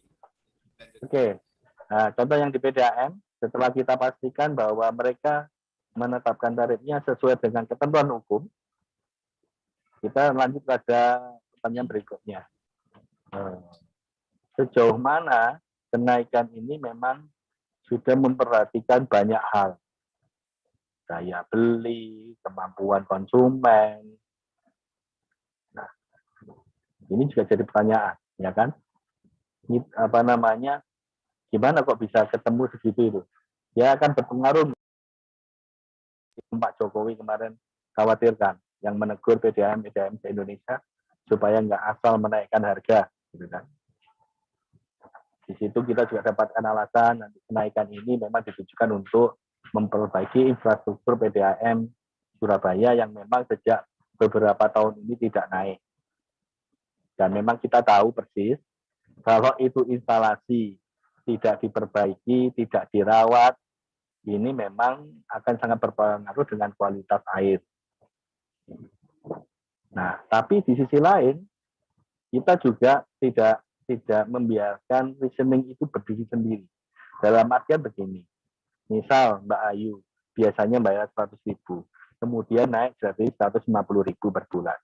Oke, nah, contoh yang di PDAM, setelah kita pastikan bahwa mereka menetapkan tarifnya sesuai dengan ketentuan hukum, kita lanjut pada pertanyaan berikutnya. Sejauh mana kenaikan ini memang sudah memperhatikan banyak hal. Daya beli, kemampuan konsumen. Nah, ini juga jadi pertanyaan, ya kan? Apa namanya? Gimana kok bisa ketemu segitu itu? Ya akan berpengaruh. Pak Jokowi kemarin khawatirkan yang menegur PDAM se-Indonesia supaya nggak asal menaikkan harga, gitu kan? Di situ kita juga dapatkan alasan nanti kenaikan ini memang ditujukan untuk memperbaiki infrastruktur PDAM Surabaya yang memang sejak beberapa tahun ini tidak naik. Dan memang kita tahu persis kalau itu instalasi tidak diperbaiki, tidak dirawat, ini memang akan sangat berpengaruh dengan kualitas air. Nah, tapi di sisi lain kita juga tidak membiarkan reasoning itu berdiri sendiri. Dalam artian begini, misal Mbak Ayu biasanya bayar 100.000, kemudian naik jadi 150.000 per bulan.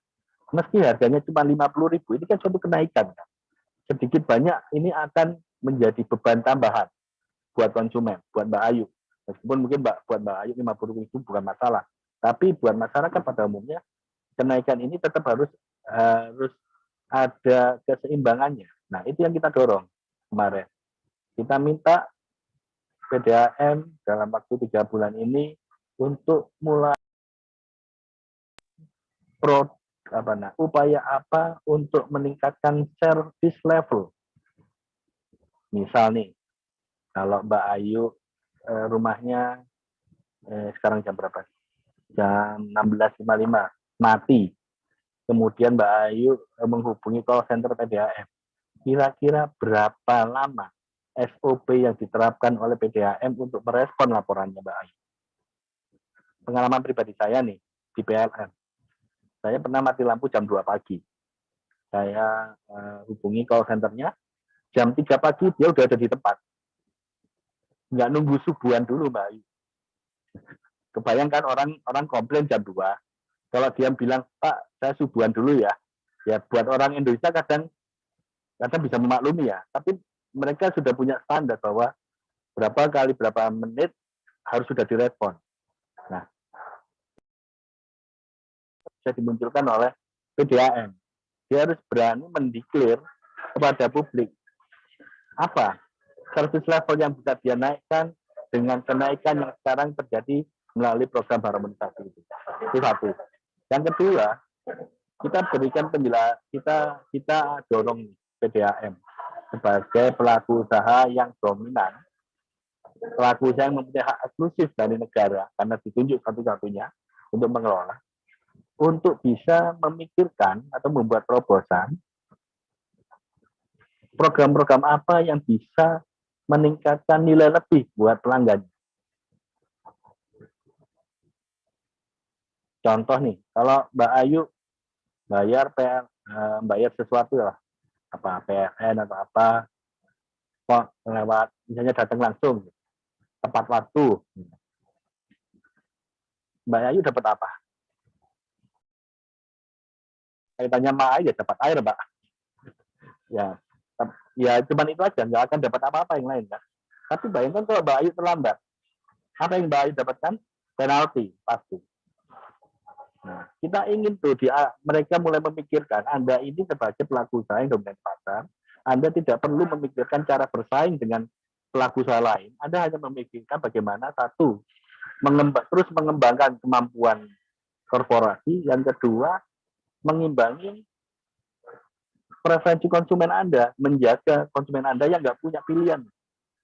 Meski harganya cuma 50.000, ini kan suatu kenaikan. Kan? Sedikit banyak ini akan menjadi beban tambahan buat konsumen, buat Mbak Ayu. Meskipun mungkin buat Mbak Ayu 50.000 bukan masalah, Tapi buat masyarakat pada umumnya, kenaikan ini tetap harus ada keseimbangannya. Nah, itu yang kita dorong kemarin. Kita minta PDAM dalam waktu 3 bulan ini untuk mulai upaya apa untuk meningkatkan service level. Misal nih, kalau Mbak Ayu rumahnya sekarang jam berapa? Jam 16.55 mati. Kemudian Mbak Ayu menghubungi call center PDAM. Kira-kira berapa lama SOP yang diterapkan oleh PDAM untuk merespon laporannya Mbak Ayu? Pengalaman pribadi saya nih di PLN. Saya pernah mati lampu jam 2 pagi. Saya hubungi call centernya, jam 3 pagi dia udah ada di tempat. Nggak nunggu subuhan dulu Mbak Ayu. Kebayangkan orang komplain jam 2. Kalau dia bilang, Pak, saya subuhan dulu ya. Ya buat orang Indonesia kadang bisa memaklumi ya. Tapi mereka sudah punya standar bahwa berapa menit harus sudah direspon. Nah, bisa dimunculkan oleh PDAM. Dia harus berani mendeklar kepada publik apa service level yang bisa dia naikkan dengan kenaikan yang sekarang terjadi melalui program harmonisasi itu. Itu satu. Yang kedua, kita berikan penjelasan, kita dorong PDAM sebagai pelaku usaha yang dominan, pelaku usaha yang mempunyai hak eksklusif dari negara karena ditunjuk satu-satunya untuk mengelola, untuk bisa memikirkan atau membuat terobosan program-program apa yang bisa meningkatkan nilai lebih buat pelanggan. Contoh nih, kalau Mbak Ayu bayar sesuatu lah, apa PLN atau apa, kok lewat misalnya datang langsung tepat waktu, Mbak Ayu dapat apa? Kaitannya sama air ya dapat air, Mbak. Ya cuman itu aja, nggak akan dapat apa-apa yang lain kan. Tapi bayangkan kalau Mbak Ayu terlambat, apa yang Mbak Ayu dapatkan? Penalti pasti. Nah, kita ingin tuh mereka mulai memikirkan Anda ini sebagai pelaku usaha yang dominan pasar, Anda tidak perlu memikirkan cara bersaing dengan pelaku usaha lain. Anda hanya memikirkan bagaimana satu terus mengembangkan kemampuan korporasi, yang kedua mengimbangi preferensi konsumen Anda, menjaga konsumen Anda yang nggak punya pilihan.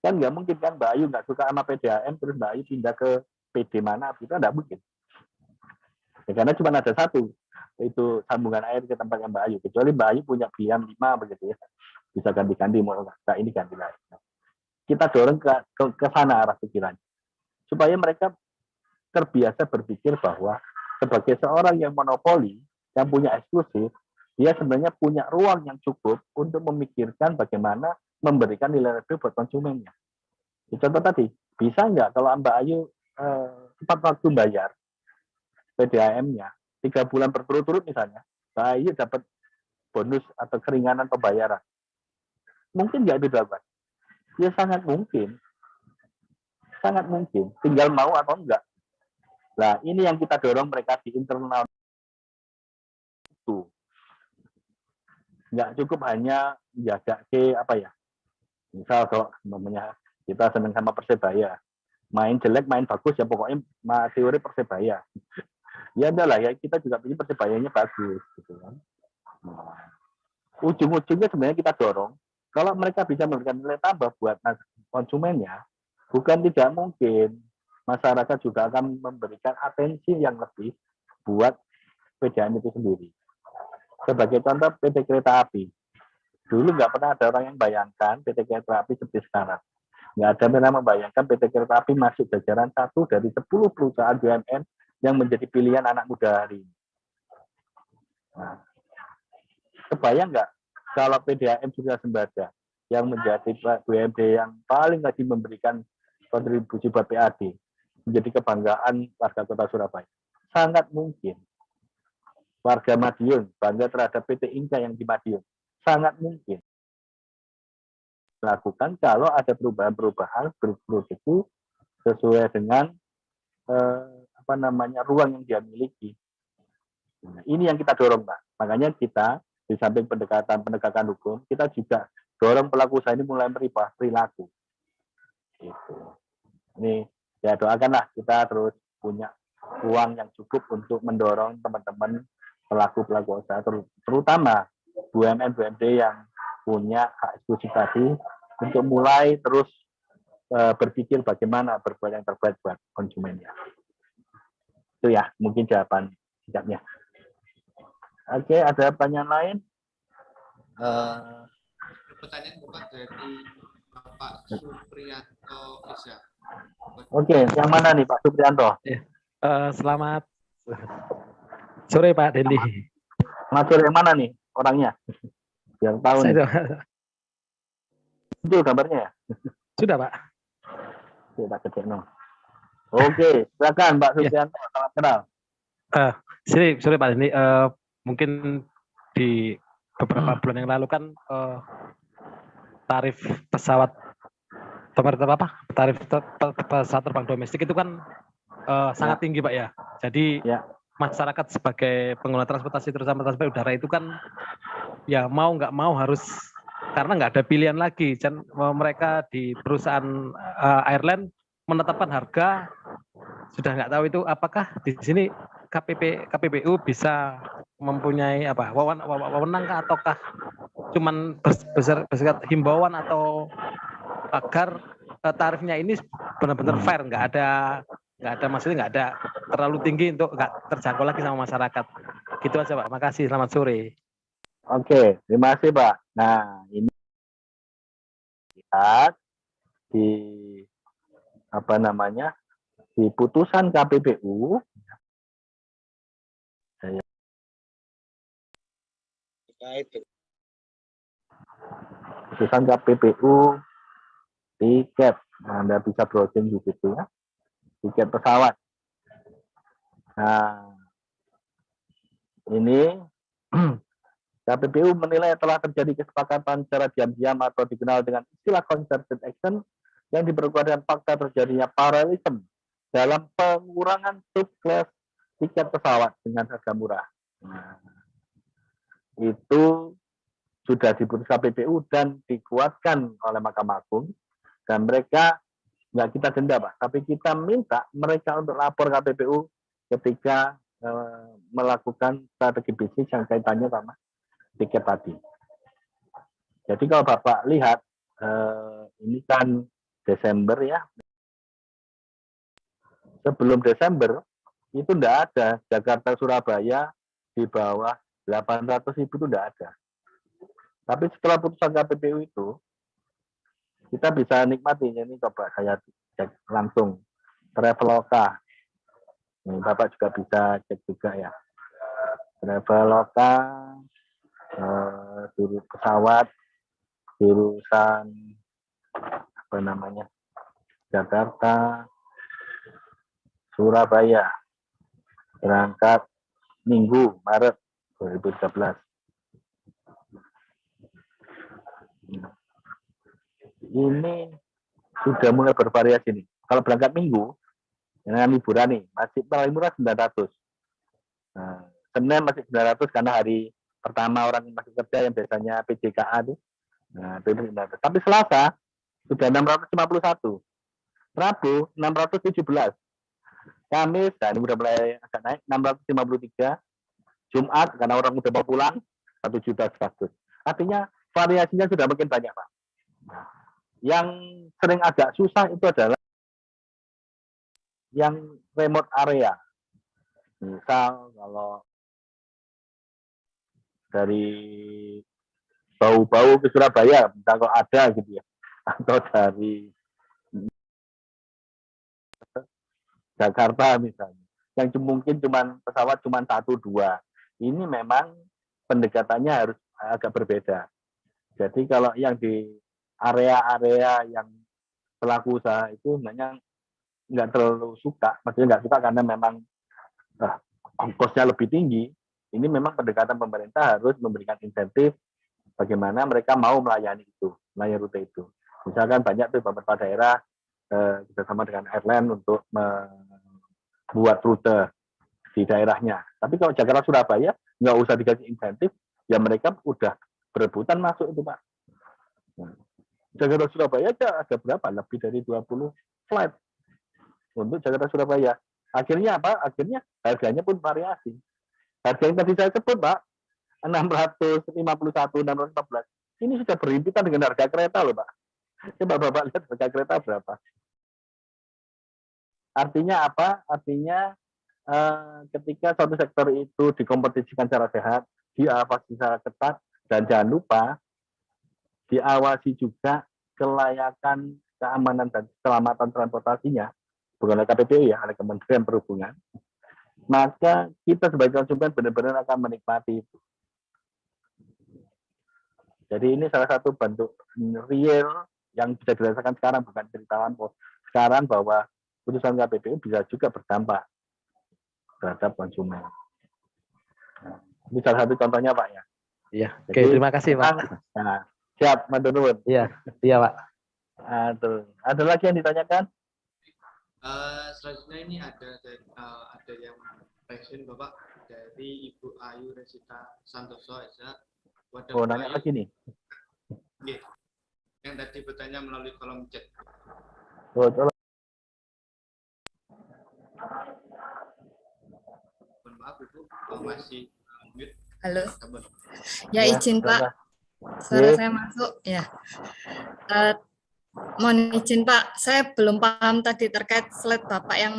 Kan nggak mungkin kan Mbak Ayu nggak suka sama PDAM, terus Mbak Ayu pindah ke PD mana, itu nggak mungkin. Ya, karena cuma ada satu, itu sambungan air ke tempatnya Mbak Ayu. Kecuali Mbak Ayu punya pilihan 5 begitu ya, bisa ganti-ganti mau nggak ini ganti lain. Kita dorong ke sana arah pikirannya, supaya mereka terbiasa berpikir bahwa sebagai seorang yang monopoli, yang punya eksklusif, dia sebenarnya punya ruang yang cukup untuk memikirkan bagaimana memberikan nilai lebih buat konsumennya. Contoh tadi, bisa nggak kalau Mbak Ayu tepat waktu bayar PDAM-nya 3 bulan berturut-turut misalnya, Mbak Ayu dapat bonus atau keringanan pembayaran. Mungkin nggak itu dilakukan? Ya sangat mungkin. Sangat mungkin. Tinggal mau atau enggak. Nah, ini yang kita dorong mereka di internal itu. Nggak cukup hanya menjaga ke apa ya. Misal kalau namanya kita senang sama Persebaya. Main jelek, main bagus ya pokoknya teori Persebaya. Ya enggak lah ya, kita juga ingin Persebayanya bagus gitu kan. Nah, ujung-ujungnya sebenarnya kita dorong kalau mereka bisa memberikan nilai tambah buat konsumennya, bukan tidak mungkin masyarakat juga akan memberikan atensi yang lebih buat PDAM itu sendiri. Sebagai contoh PT Kereta Api, dulu nggak pernah ada orang yang bayangkan PT Kereta Api seperti sekarang. Nggak ada yang membayangkan PT Kereta Api masuk jajaran 1 dari 10 perusahaan BUMN yang menjadi pilihan anak muda hari ini. Nah, kebayang nggak kalau PDAM Surya Sembada yang menjadi BUMD yang paling lagi memberikan kontribusi buat PAD menjadi kebanggaan warga kota Surabaya? Sangat mungkin. Warga Madiun bangga terhadap PT Inka yang di Madiun. Sangat mungkin dilakukan kalau ada perubahan-perubahan berproduksi sesuai dengan ruang yang dia miliki. Nah, ini yang kita dorong, Pak. Makanya kita di samping penegakan hukum, kita juga dorong pelaku usaha ini mulai merubah perilaku. Gitu. Ini ya doakanlah kita terus punya uang yang cukup untuk mendorong teman-teman pelaku usaha, terutama BUMN yang punya hak eksklusif tadi, untuk mulai terus berpikir bagaimana berbuat yang terbaik buat konsumennya. Itu ya mungkin jawaban singkatnya. Oke, ada pertanyaan lain? Pertanyaan Bapak dari Bapak Supriyanto Iza. Oke, yang mana nih Pak Supriyanto? Selamat sore Pak Dendi. Ngatur yang mana nih orangnya? Biar tahu nih. Itu gambarnya ya? Sudah Pak. Kita cek no. Oke, silakan Pak Supriyanto, salam kenal. Sore Pak Dendi. Mungkin di beberapa bulan yang lalu kan tarif pesawat pesawat terbang domestik itu kan sangat tinggi Pak ya. Jadi masyarakat sebagai pengguna transportasi terutama transportasi udara itu kan ya mau nggak mau harus, karena nggak ada pilihan lagi. Dan mereka di perusahaan airline menetapkan harga, sudah nggak tahu itu apakah di sini KPPU bisa mempunyai wewenang ataukah cuman bersifat himbauan, atau agar tarifnya ini benar-benar fair, nggak ada maksudnya nggak ada terlalu tinggi untuk nggak terjangkau lagi sama masyarakat. Gitu aja Pak. Makasih. Selamat sore. Oke, terima kasih Pak. Nah ini lihat di di putusan KPPU. Putusan KPPU tiket, nah, Anda bisa browsing di situ ya, tiket pesawat. Nah, ini KPPU menilai telah terjadi kesepakatan secara diam-diam atau dikenal dengan istilah concerted action yang diperkuat dengan fakta terjadinya paralelism dalam pengurangan subclass tiket pesawat dengan harga murah. Nah, itu sudah diputus KPPU dan dikuatkan oleh Mahkamah Agung, dan mereka nggak kita denda Pak, tapi kita minta mereka untuk lapor KPPU ketika melakukan strategi bisnis yang kaitannya sama tiket tadi. Jadi kalau Bapak lihat ini kan Desember ya, sebelum Desember itu enggak ada Jakarta Surabaya di bawah 800.000 itu enggak ada. Tapi setelah putusan KPPU itu kita bisa nikmati. Ini coba saya cek langsung Traveloka. Ini Bapak juga bisa cek juga ya. Traveloka pesawat jurusan Jakarta Surabaya berangkat Minggu Maret 2013. Ini sudah mulai bervariasi nih. Kalau berangkat Minggu dengan liburan nih masih paling murah 900. Nah, Senin masih 900 karena hari pertama orang masih kerja yang biasanya PJKA itu. Nah, itu 900. Tapi Selasa sudah 651. Rabu 617. Kamis, nah ini udah mulai agak naik 653. Jumat karena orang udah mau pulang 1.100.000. Artinya variasinya sudah makin banyak Pak. Yang sering agak susah itu adalah yang remote area. Misal kalau dari Bau-Bau ke Surabaya, misal kalau ada gitu ya, atau dari Jakarta misalnya, yang mungkin pesawat cuma 1-2. Ini memang pendekatannya harus agak berbeda. Jadi kalau yang di area-area yang pelaku usaha itu sebenarnya nggak terlalu suka, maksudnya nggak suka karena memang ongkosnya lebih tinggi. Ini memang pendekatan pemerintah harus memberikan insentif bagaimana mereka mau melayani rute itu. Misalkan banyak tuh beberapa daerah bersama dengan airline untuk buat rute di daerahnya. Tapi kalau Jakarta Surabaya nggak usah dikasih insentif, ya mereka udah berebutan masuk itu Pak. Jakarta Surabaya ada berapa? Lebih dari 20 flight untuk Jakarta Surabaya. Akhirnya apa? Akhirnya harganya pun variasi. Harga yang tadi saya sebut Pak, 651, 614. Ini sudah berhimpitan dengan harga kereta loh Pak. Coba Bapak lihat harga kereta berapa. Artinya apa? Artinya ketika suatu sektor itu dikompetisikan secara sehat, diawasi secara ketat, dan jangan lupa diawasi juga kelayakan, keamanan, dan keselamatan transportasinya, bukan oleh KPPU ya, oleh Kementerian Perhubungan, maka kita sebagai konsumen benar-benar akan menikmati itu. Jadi ini salah satu bentuk real yang bisa dirasakan sekarang, bukan cerita lampau. Sekarang bahwa putusan KPPU bisa juga berdampak terhadap konsumen. Nah, ini salah satu contohnya Pak ya. Iya. Oke, terima kasih Pak. Nah, siap, Madurun. Iya, Pak. Ada lagi yang ditanyakan? Selanjutnya ini ada yang present Bapak dari Ibu Ayu Resita Santoso Esa. Nanya lagi nih. Oke. Yang tadi bertanya melalui kolom chat. Mohon maaf Ibu, masih mute. Halo. Ya izin Pak. Suara saya masuk ya. Mohon izin Pak, saya belum paham tadi terkait slide Bapak yang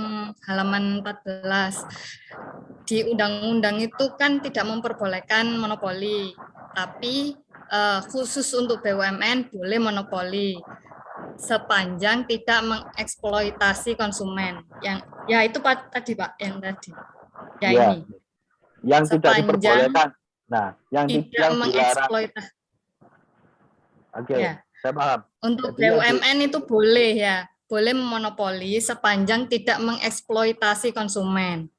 halaman 14. Di undang-undang itu kan tidak memperbolehkan monopoli, tapi khusus untuk BUMN boleh monopoli sepanjang tidak mengeksploitasi konsumen. Yang ya itu Pak tadi Pak, yang tadi. Ya, ini. Yang tidak diperbolehkan. Nah, yang tidak mengeksploitasi. Oke, saya paham. Untuk BUMN itu boleh ya, boleh memonopoli sepanjang tidak mengeksploitasi konsumen.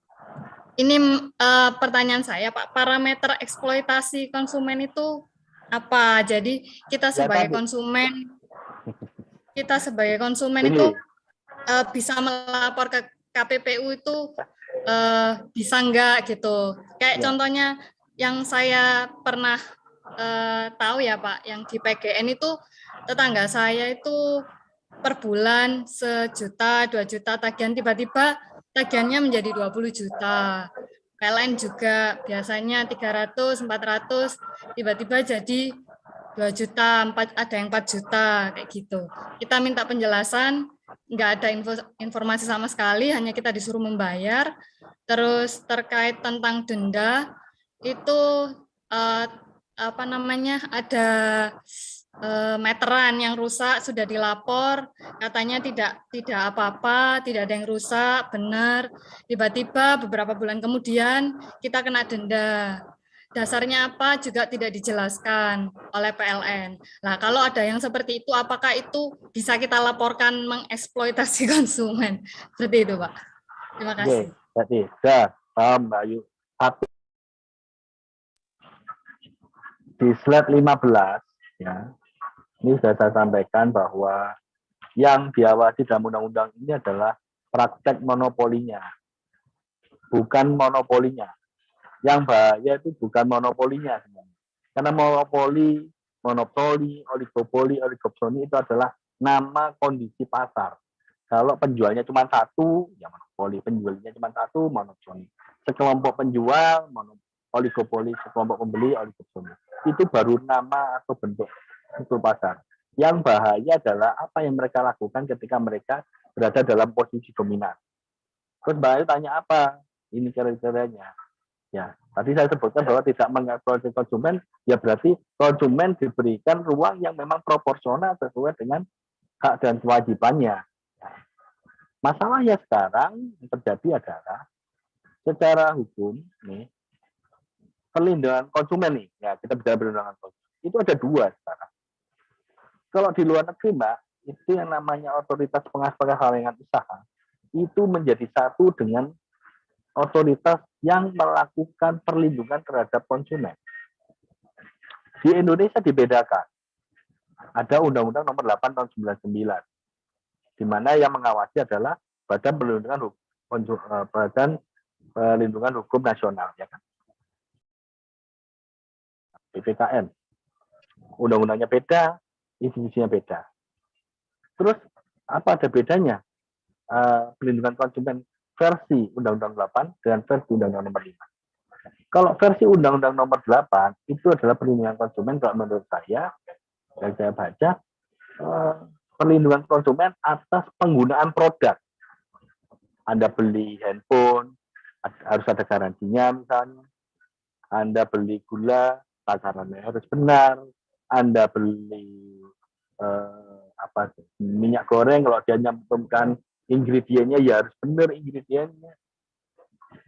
Ini pertanyaan saya Pak, parameter eksploitasi konsumen itu apa? Jadi kita sebagai konsumen, itu bisa melapor ke KPPU itu bisa enggak gitu. Kayak contohnya yang saya pernah tahu ya Pak, yang di PGN itu tetangga saya itu per bulan 1 juta, 2 juta tagihan, tiba-tiba tagihannya menjadi 20 juta. PLN juga biasanya 300, 400, tiba-tiba jadi 2 juta, ada yang 4 juta, kayak gitu. Kita minta penjelasan, nggak ada informasi sama sekali, hanya kita disuruh membayar. Terus terkait tentang denda, itu ada meteran yang rusak, sudah dilapor, katanya tidak apa-apa, tidak ada yang rusak, benar. Tiba-tiba beberapa bulan kemudian kita kena denda. Dasarnya apa juga tidak dijelaskan oleh PLN. Nah, kalau ada yang seperti itu, apakah itu bisa kita laporkan mengeksploitasi konsumen? Seperti itu, Pak. Terima kasih. Jadi, sudah paham Mbak Ayu. Di slide 15, ya, ini sudah saya sampaikan bahwa yang diawasi dalam undang-undang ini adalah praktek monopolinya, bukan monopolinya. Yang bahaya itu bukan monopolinya, karena monopoli, oligopoli itu adalah nama kondisi pasar. Kalau penjualnya cuma satu, ya monopoli. Penjualnya cuma satu, monopoli. Sekelompok penjual, oligopoli. Sekelompok pembeli, oligopoli. Itu baru nama atau bentuk pasar. Yang bahaya adalah apa yang mereka lakukan ketika mereka berada dalam posisi dominan. Terus Mbak Ayu tanya apa? Ini kriterianya. Ya, tadi saya sebutkan bahwa tidak mengeksploitasi konsumen, ya berarti konsumen diberikan ruang yang memang proporsional sesuai dengan hak dan kewajibannya. Masalahnya sekarang yang terjadi adalah secara hukum nih, perlindungan konsumen nih, ya kita bicara perlindungan konsumen, itu ada dua sekarang. Kalau di luar negeri Mbak, itu yang namanya otoritas pengawas saringan usaha, itu menjadi satu dengan otoritas yang melakukan perlindungan terhadap konsumen. Di Indonesia dibedakan. Ada Undang-Undang Nomor 8 Tahun 99, di mana yang mengawasi adalah Badan Perlindungan Badan Perlindungan Hukum Nasional, ya kan? BPKN. Undang-undangnya beda, institusinya beda. Terus apa ada bedanya perlindungan konsumen versi Undang-Undang 8 dengan versi Undang-Undang Nomor 5? Kalau versi Undang-Undang Nomor 8 itu adalah perlindungan konsumen, kalau menurut saya, yang saya baca, perlindungan konsumen atas penggunaan produk. Anda beli handphone, harus ada garansinya misalnya. Anda beli gula, takarannya harus benar. Anda beli minyak goreng, kalau dia nyantumkan ingredientnya ya harus benar ingredientnya.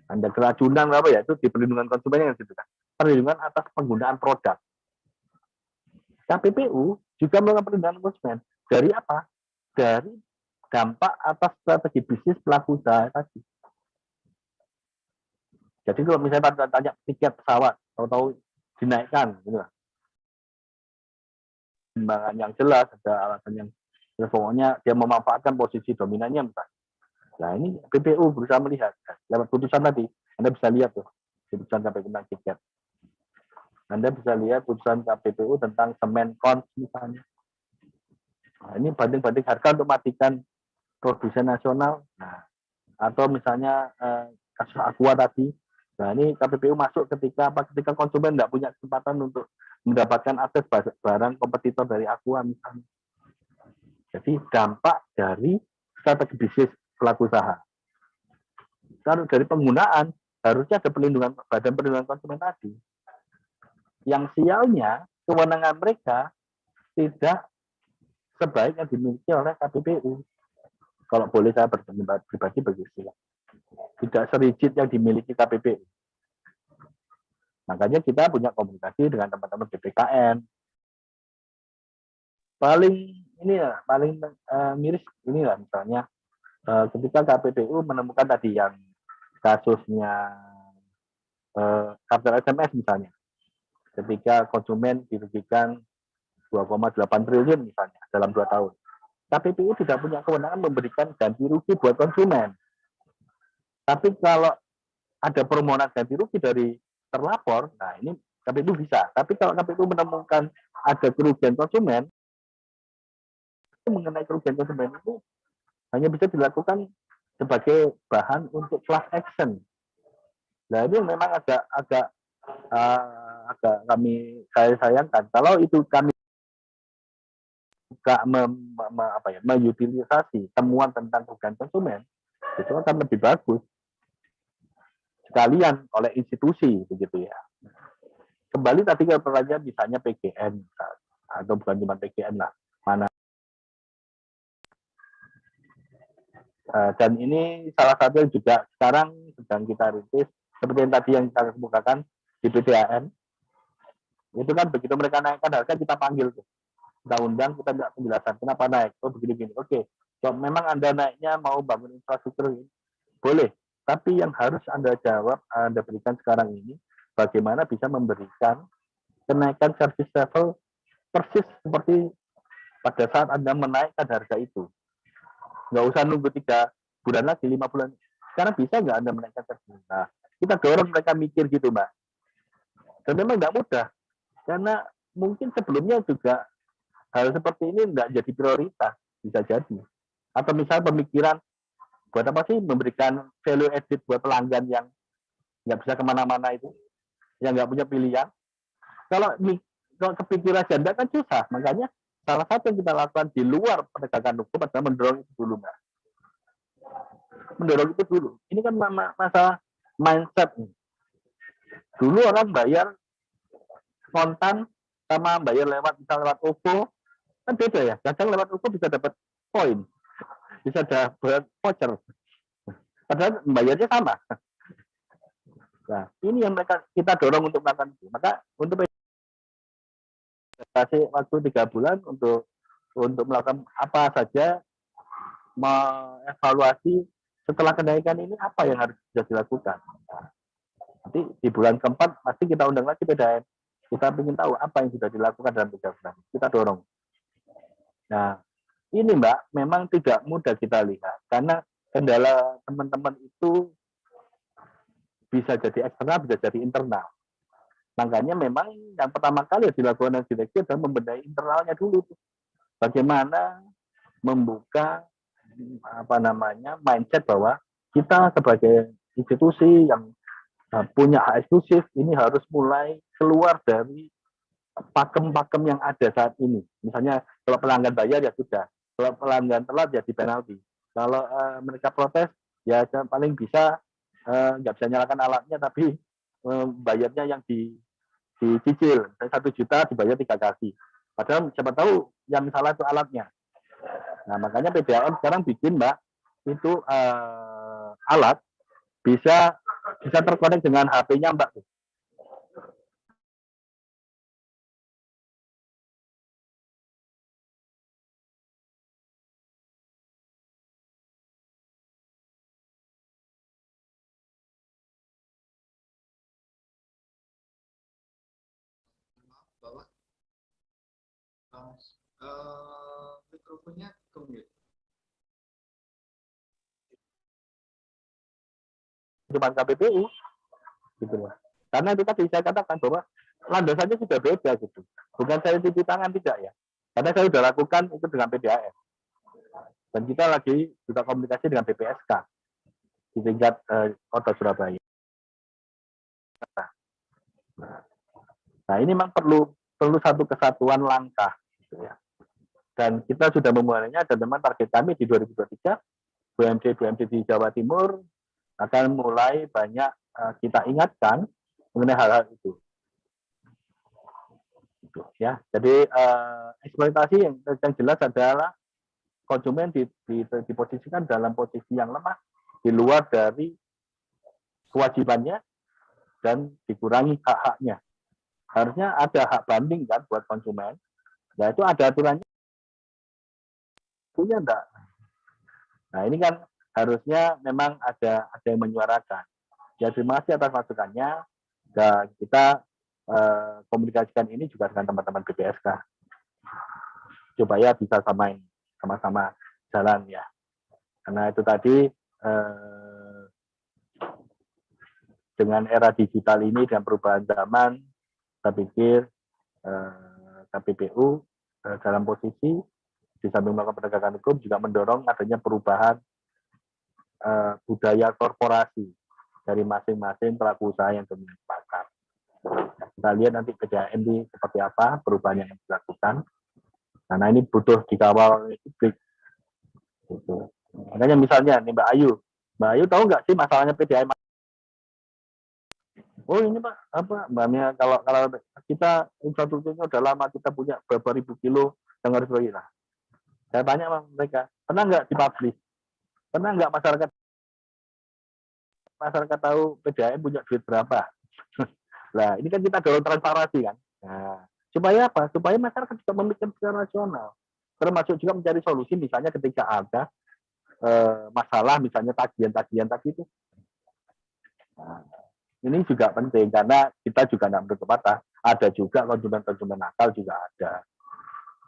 Anda keracunan apa ya, itu di perlindungan konsumen yang gitu kan. Perlindungan atas penggunaan produk. KPPU juga melakukan perlindungan konsumen. Dari apa? Dari dampak atas strategi bisnis pelaku usaha tadi. Jadi kalau misalnya tanya tiket pesawat, tahu-tahu dinaikkan, gitu lah. Pertimbangan yang jelas, ada alasan yang pokoknya dia memanfaatkan posisi dominannya misalnya. Nah ini PPU berusaha melihat, lewat putusan tadi, Anda bisa lihat tuh, putusan KPPU tentang tiket. Anda bisa lihat putusan KPPU tentang semen kons misalnya. Nah, ini banding-banding harga untuk matikan produsen nasional, nah, atau misalnya kasus Aqua tadi. Nah ini KPPU masuk ketika konsumen tidak punya kesempatan untuk mendapatkan akses barang kompetitor dari Aqua misalnya. Jadi dampak dari strategi bisnis pelaku usaha. Kalau dari penggunaan harusnya ada perlindungan badan perlindungan konsumen tadi. Yang sialnya kewenangan mereka tidak sebaik yang dimiliki oleh KPPU. Kalau boleh saya berpendapat pribadi begitu. Tidak serigid yang dimiliki KPPU. Makanya kita punya komunikasi dengan teman-teman BPKN. Paling miris inilah misalnya ketika KPPU menemukan tadi yang kasusnya kartel SMS misalnya, ketika konsumen dirugikan 2,8 triliun misalnya dalam 2 tahun. KPPU tidak punya kewenangan memberikan ganti rugi buat konsumen. Tapi kalau ada permohonan ganti rugi dari terlapor, nah ini KPPU bisa. Tapi kalau KPPU menemukan ada kerugian konsumen, mengenai kerugian konsumen itu hanya bisa dilakukan sebagai bahan untuk class action. Nah ini memang agak saya sayangkan. Kalau itu kami juga mengutilisasi temuan tentang kerugian konsumen, itu akan lebih bagus sekalian oleh institusi begitu ya. Kembali tadi ke pertanyaan misalnya PGN atau bukan cuma PGN lah, mana dan ini salah satu yang juga sekarang sedang kita rintis seperti yang tadi yang kita kemukakan di PDAM. Itu kan begitu mereka naikkan harga kita panggil tuh. Kita undang, kita tidak penjelasan kenapa naik. Oh begini-begini. Oke, kalau memang Anda naiknya mau bangun infrastruktur ini, boleh. Tapi yang harus Anda jawab, Anda berikan sekarang ini, bagaimana bisa memberikan kenaikan service level persis seperti pada saat Anda menaikkan harga itu. Nggak usah nunggu 3 bulan lagi, 5 bulan. Sekarang bisa nggak Anda menaikkan service? Nah, kita dorong mereka mikir gitu, Mbak. Dan memang nggak mudah. Karena mungkin sebelumnya juga hal seperti ini nggak jadi prioritas, bisa jadi. Atau misalnya pemikiran, buat apa sih memberikan value added buat pelanggan yang nggak bisa kemana-mana itu, yang nggak punya pilihan. Kalau kepikiran janda kan susah, makanya salah satu yang kita lakukan di luar penegakan hukum adalah mendorong itu dulu, Mbak. Mendorong itu dulu. Ini kan masalah mindset. Dulu orang bayar kontan sama bayar lewat OVO, kan beda ya. Kadang lewat OVO bisa dapat poin, bisa dapat voucher. Padahal bayarnya sama. Nah, ini yang kita dorong untuk melakukan itu. Maka untuk kasih waktu 3 bulan untuk melakukan apa saja, mengevaluasi setelah kenaikan ini apa yang harus bisa dilakukan. Nah, nanti di bulan keempat pasti kita undang lagi PDAM. Kita ingin tahu apa yang sudah dilakukan dalam 3 bulan. Kita dorong. Nah, ini Mbak, memang tidak mudah kita lihat karena kendala teman-teman itu bisa jadi eksternal, bisa jadi internal. Makanya memang yang pertama kali dilakukan oleh direksi adalah membenahi internalnya dulu. Bagaimana membuka mindset bahwa kita sebagai institusi yang punya hak eksklusif ini harus mulai keluar dari pakem-pakem yang ada saat ini. Misalnya kalau pelanggan bayar ya sudah, kalau pelanggan telat ya di penalti. Kalau mereka protes ya paling bisa nggak bisa nyalakan alatnya tapi bayarnya yang dicicil, 1 juta dibayar 3 kali. Padahal siapa tahu yang salah itu alatnya. Nah makanya PDAM sekarang bikin Mbak itu alat bisa terkonek dengan HP-nya Mbak. Bapak, mikrofonnya ke-mute. Cuma KPPU gitu loh. Karena itu tadi saya katakan bahwa landasannya sudah beda gitu. Bukan saya cuci tangan tidak ya. Karena saya sudah lakukan itu dengan PDAM. Dan kita lagi juga komunikasi dengan BPSK di tingkat Kota Surabaya. Nah ini memang perlu satu kesatuan langkah gitu ya. Dan kita sudah memulainya dan memang target kami di 2023 BUMD di Jawa Timur akan mulai banyak kita ingatkan mengenai hal-hal itu. Ya, jadi eksploitasi yang jelas adalah konsumen diposisikan dalam posisi yang lemah di luar dari kewajibannya dan dikurangi hak-haknya. Harusnya ada hak banding kan buat konsumen. Nah itu ada aturannya. Punya enggak? Nah ini kan harusnya memang ada yang menyuarakan. Ya terima kasih atas masukannya. Dan kita komunikasikan ini juga dengan teman-teman BPSK supaya bisa sama-sama jalan ya. Karena itu tadi dengan era digital ini dan perubahan zaman, saya pikir KPPU dalam posisi di samping melakukan penegakan hukum juga mendorong adanya perubahan budaya korporasi dari masing-masing pelaku usaha yang dominan pasar. Kita lihat nanti PDAM ini seperti apa perubahan yang dilakukan. Karena ini butuh dikawal oleh publik. Gitu. Makanya misalnya nih Mbak Ayu tahu nggak sih masalahnya PDAM? Oh ini Pak, Mbaknya kalau kita infrastrukturnya udah lama, kita punya beberapa ribu kilo yang harus bagi lah. Saya tanya sama mereka, pernah nggak dipublish? Pernah nggak masyarakat tahu PDAM punya duit berapa? Nah ini kan kita dorong transparansi kan. Nah, supaya apa? Supaya masyarakat bisa memikirkan secara rasional. Termasuk juga mencari solusi misalnya ketika ada masalah misalnya tagihan tadi itu. Nah, ini juga penting karena kita juga tidak menutup mata. Ada juga konsumen nakal juga ada.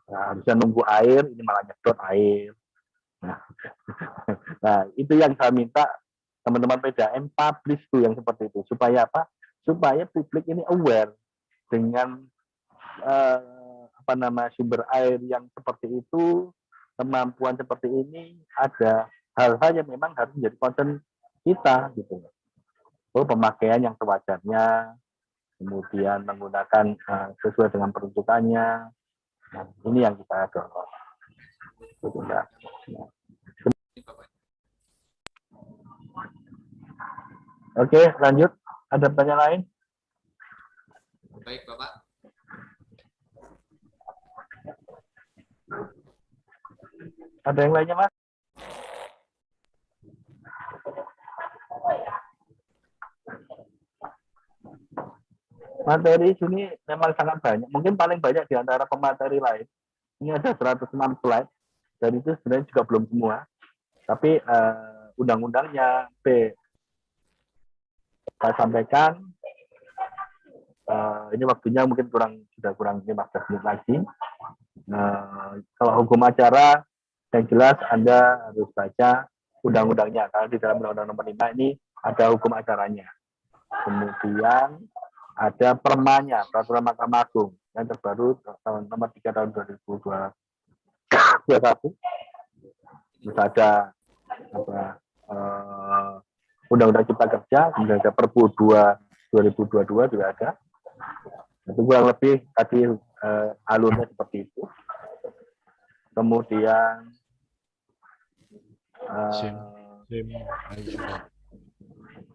Nah, harusnya nunggu air, ini malah nyedot air. Nah, itu yang saya minta teman-teman PDAM publish tuh yang seperti itu. Supaya apa? Supaya publik ini aware dengan sumber air yang seperti itu, kemampuan seperti ini, ada hal-hal yang memang harus menjadi concern kita gitu. Pemakaian yang sewajarnya, kemudian menggunakan sesuai dengan peruntukannya. Nah, ini yang kita dorong. Oke, lanjut. Ada pertanyaan lain? Baik, Bapak. Ada yang lainnya, Mas? Materi Juni memang sangat banyak. Mungkin paling banyak di antara pemateri lain. Ini ada 106 slide. Dan itu sebenarnya juga belum semua. Tapi undang-undangnya saya sampaikan. Ini waktunya mungkin sudah kurang 15 menit lagi. Kalau hukum acara, yang jelas Anda harus baca undang-undangnya. Kalau di dalam Undang-Undang Nomor 5 ini ada hukum acaranya. Kemudian ada permanya, peraturan Mahkamah Agung yang terbaru tahun nomor 3 tahun 2021. Terus ada Undang-Undang Cipta Kerja, kemudian ada Perpu 2 2022 juga ada. Itu kurang lebih tadi alurnya seperti itu. Kemudian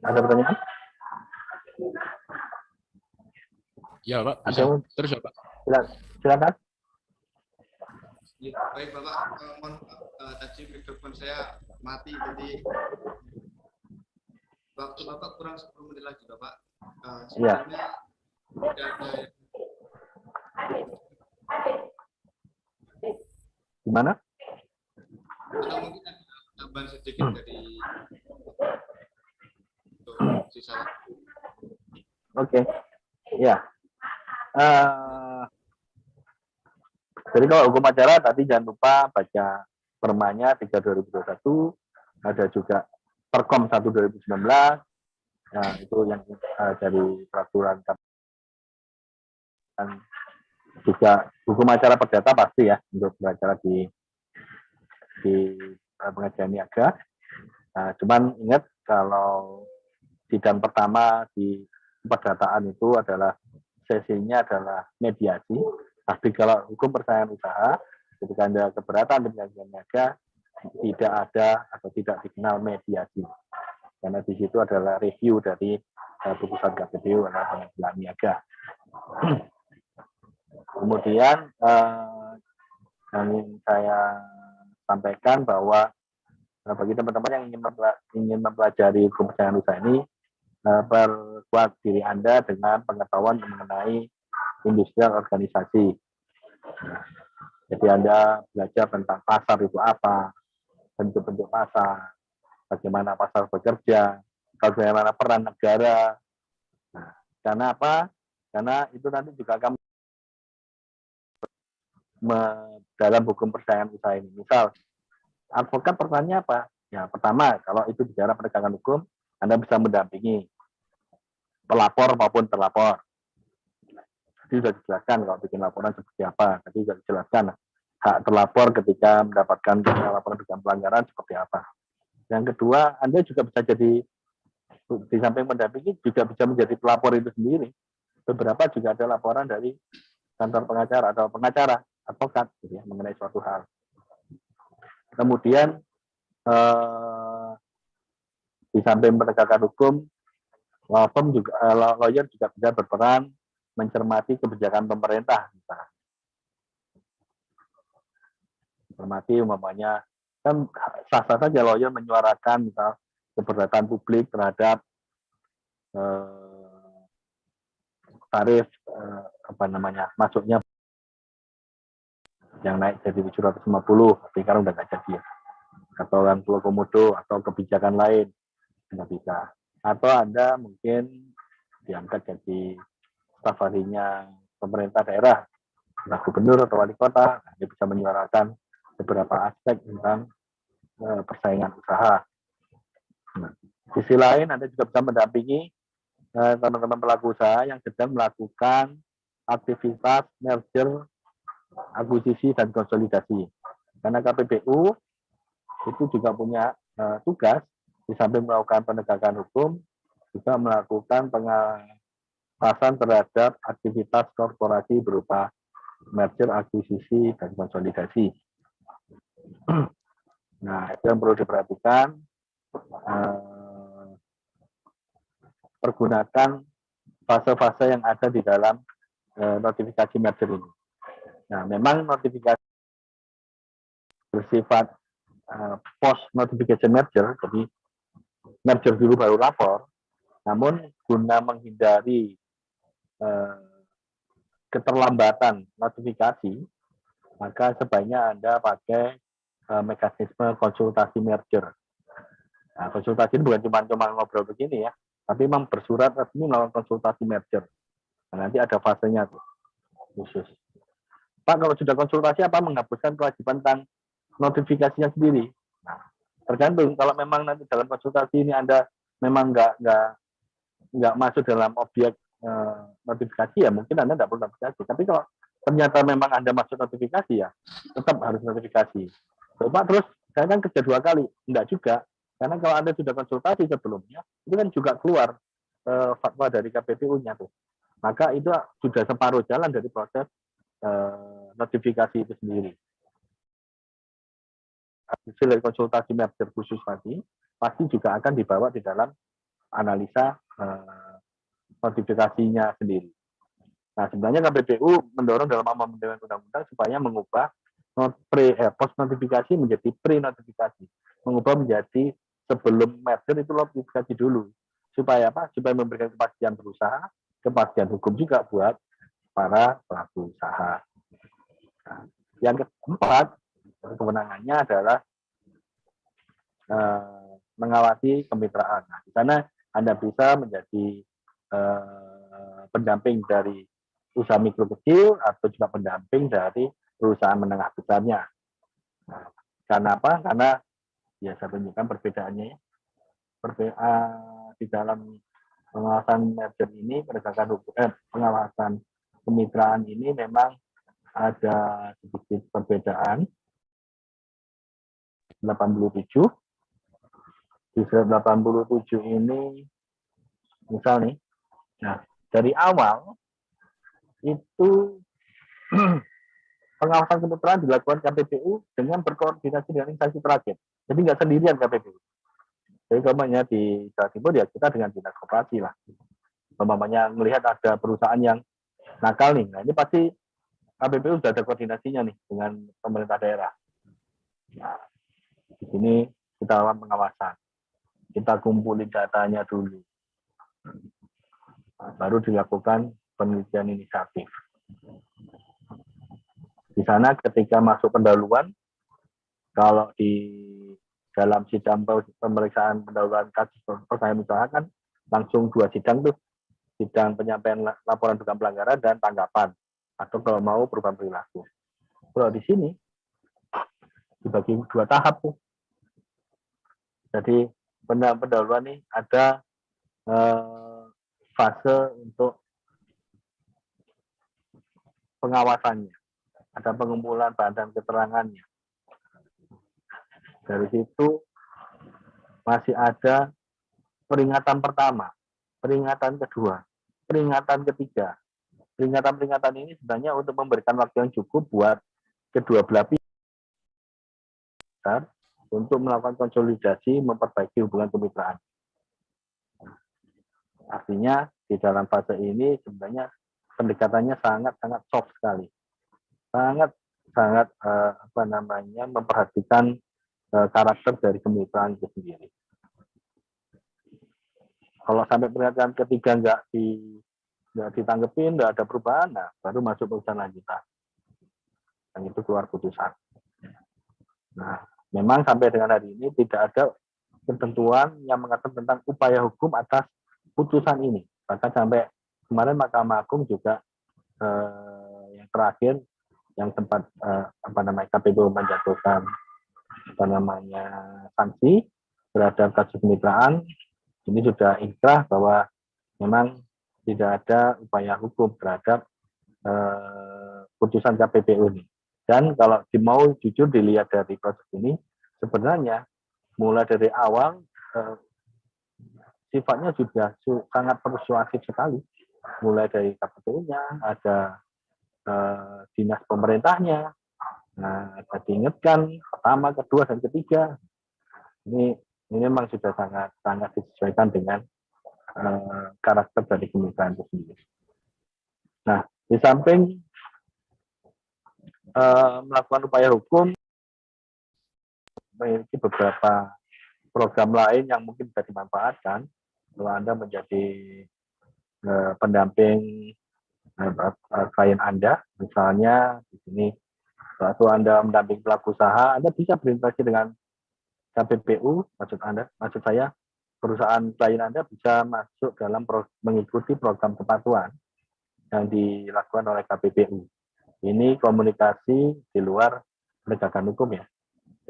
ada pertanyaan? Ya Pak, bisa. Terus ya Pak. Silakan. Ya, baik Bapak, mohon tadi mikrofon saya mati, jadi waktu Bapak kurang 10 menit lagi Bapak. Sebenarnya tidak ada gimana? atau mungkin ada tambahan sedikit dari untuk sisa waktu. Oke. Ya. Jadi kalau hukum acara tadi jangan lupa baca permanya 3/2021, ada juga Perkom 1/2019, nah itu yang dari peraturan juga hukum acara perdata pasti ya untuk beracara di pengadilan niaga. Nah, cuman ingat kalau sidang pertama di perdataan itu adalah sesinya adalah mediasi. Tapi kalau hukum persaingan usaha, ketika Anda keberatan dengan niaga, tidak ada atau tidak dikenal mediasi. Karena di situ adalah review dari putusan KPPU adalah pengadilan niaga. Kemudian yang ingin saya sampaikan bahwa bagi teman-teman yang ingin mempelajari hukum persaingan usaha ini, perkuat diri Anda dengan pengetahuan mengenai industrial organisasi. Jadi Anda belajar tentang pasar itu apa, bentuk-bentuk pasar, bagaimana pasar bekerja, bagaimana peran negara. Nah, karena apa? Karena itu nanti juga akan dalam hukum persaingan usaha ini. Misal, advokat perannya apa? Ya, pertama, kalau itu bicara penegakan hukum, Anda bisa mendampingi pelapor maupun terlapor. Tadi sudah dijelaskan kalau bikin laporan seperti apa. Tadi sudah dijelaskan hak terlapor ketika mendapatkan laporan dugaan pelanggaran seperti apa. Yang kedua, Anda juga bisa jadi, di samping mendampingi, juga bisa menjadi pelapor itu sendiri. Beberapa juga ada laporan dari kantor pengacara atau pengacara, advokat, gitu ya, mengenai suatu hal. Kemudian, di samping penegakan hukum, lawyer juga bisa berperan mencermati kebijakan pemerintah, misalnya. Mencermati umpamanya, kan sah-sah saja lawyer menyuarakan misal keberatan publik terhadap tarif masuknya yang naik jadi 750, tapi sekarang udah nggak jadi ya. Atau yang Pulau Komodo atau kebijakan lain nggak bisa. Atau Anda mungkin diangkat jadi staf ahlinya pemerintah daerah, entah gubernur atau wali kota, Anda bisa menyuarakan beberapa aspek tentang persaingan usaha. Nah, sisi lain Anda juga bisa mendampingi teman-teman pelaku usaha yang sedang melakukan aktivitas merger, akuisisi, dan konsolidasi. Karena KPPU itu juga punya tugas, di samping melakukan penegakan hukum, juga melakukan pengawasan terhadap aktivitas korporasi berupa merger, akuisisi, dan konsolidasi. Nah, itu yang perlu diperhatikan. Pergunakan fase-fase yang ada di dalam notifikasi merger ini. Nah, memang notifikasi bersifat post notification merger, jadi merger dulu baru lapor. Namun guna menghindari keterlambatan notifikasi, maka sebaiknya Anda pakai mekanisme konsultasi merger. Nah, konsultasi ini bukan cuma ngobrol begini ya, tapi memang bersurat resmi melakukan konsultasi merger. Nah, nanti ada fasenya tuh khusus. Pak, kalau sudah konsultasi apa menghapuskan kewajiban tentang notifikasinya sendiri? Nah, Tergantung kalau memang nanti dalam konsultasi ini Anda memang nggak masuk dalam objek notifikasi, ya mungkin Anda nggak perlu notifikasi. Tapi kalau ternyata memang Anda masuk notifikasi, ya tetap harus notifikasi. Pak, terus saya kan kerja 2 kali, enggak juga. Karena kalau Anda sudah konsultasi sebelumnya, itu kan juga keluar fatwa dari KPPU-nya tuh. Maka itu sudah separuh jalan dari proses notifikasi itu sendiri. Hasil dari konsultasi merger khusus tadi pasti juga akan dibawa di dalam analisa notifikasinya sendiri. Nah, sebenarnya KPPU mendorong dalam amandemen undang-undang supaya mengubah post notifikasi menjadi pre notifikasi, mengubah menjadi sebelum merger itu notifikasi dulu, supaya apa? Supaya memberikan kepastian berusaha, kepastian hukum juga buat para pelaku usaha. Nah, yang keempat, kewenangannya adalah mengawasi kemitraan. Nah, di sana Anda bisa menjadi pendamping dari usaha mikro kecil atau juga pendamping dari perusahaan menengah besarnya. Nah, karena apa? Karena ya saya tunjukkan perbedaannya ya. Di dalam pengawasan merger ini, penegakan hukum, pengawasan kemitraan ini memang ada sedikit perbedaan. 87 di 87 ini misal nih, nah dari awal itu pengawasan kemitraan dilakukan KPPU dengan berkoordinasi dengan instansi terakhir. Jadi nggak sendirian KPPU. Jadi umpamanya di Jawa Timur ya kita dengan dinas koperasi lah. Umpamanya melihat ada perusahaan yang nakal nih, nah ini pasti KPPU sudah ada koordinasinya nih dengan pemerintah daerah. Nah, di sini kita lakukan pengawasan. Kita kumpulin datanya dulu. Nah, baru dilakukan penelitian inisiatif. Di sana ketika masuk pendahuluan, kalau di dalam sidang pemeriksaan pendahuluan kasus persaingan usaha kan langsung 2 sidang tuh. Sidang penyampaian laporan dugaan pelanggaran dan tanggapan. Atau kalau mau perubahan perilaku. Kalau di sini dibagi 2 tahap tuh. Jadi pendahuluan ini ada fase untuk pengawasannya, ada pengumpulan bahan dan keterangannya. Dari situ masih ada peringatan pertama, peringatan kedua, peringatan ketiga. Peringatan-peringatan ini sebenarnya untuk memberikan waktu yang cukup buat kedua belah pihak untuk melakukan konsolidasi, memperbaiki hubungan kemitraan. Artinya di dalam fase ini sebenarnya pendekatannya sangat-sangat soft sekali, sangat memperhatikan karakter dari kemitraan itu sendiri. Kalau sampai peringatan ketiga nggak ditanggepin, nggak ada perubahan, nah baru masuk urusan lanjutan. Dan itu keluar putusan. Nah, memang sampai dengan hari ini tidak ada ketentuan yang mengatakan tentang upaya hukum atas putusan ini. Bahkan sampai kemarin Mahkamah Agung juga yang terakhir yang sempat KPPU menjatuhkan sanksi terhadap kasus kemitraan, ini sudah inkrah bahwa memang tidak ada upaya hukum terhadap putusan KPPU ini. Dan kalau mau jujur dilihat dari proses ini, sebenarnya mulai dari awal sifatnya sudah sangat persuasif sekali. Mulai dari KPPU-nya, ada dinas pemerintahnya, nah, ada diingatkan pertama, kedua, dan ketiga. Ini memang sudah sangat disesuaikan dengan karakter dari kemitraan itu sendiri. Nah, di samping melakukan upaya hukum, memiliki beberapa program lain yang mungkin bisa dimanfaatkan kalau Anda menjadi pendamping klien Anda. Misalnya di sini waktu Anda mendampingi pelaku usaha, Anda bisa berinteraksi dengan KPPU, maksud saya perusahaan klien Anda bisa masuk dalam mengikuti program kepatuhan yang dilakukan oleh KPPU. Ini komunikasi di luar penegakan hukum ya.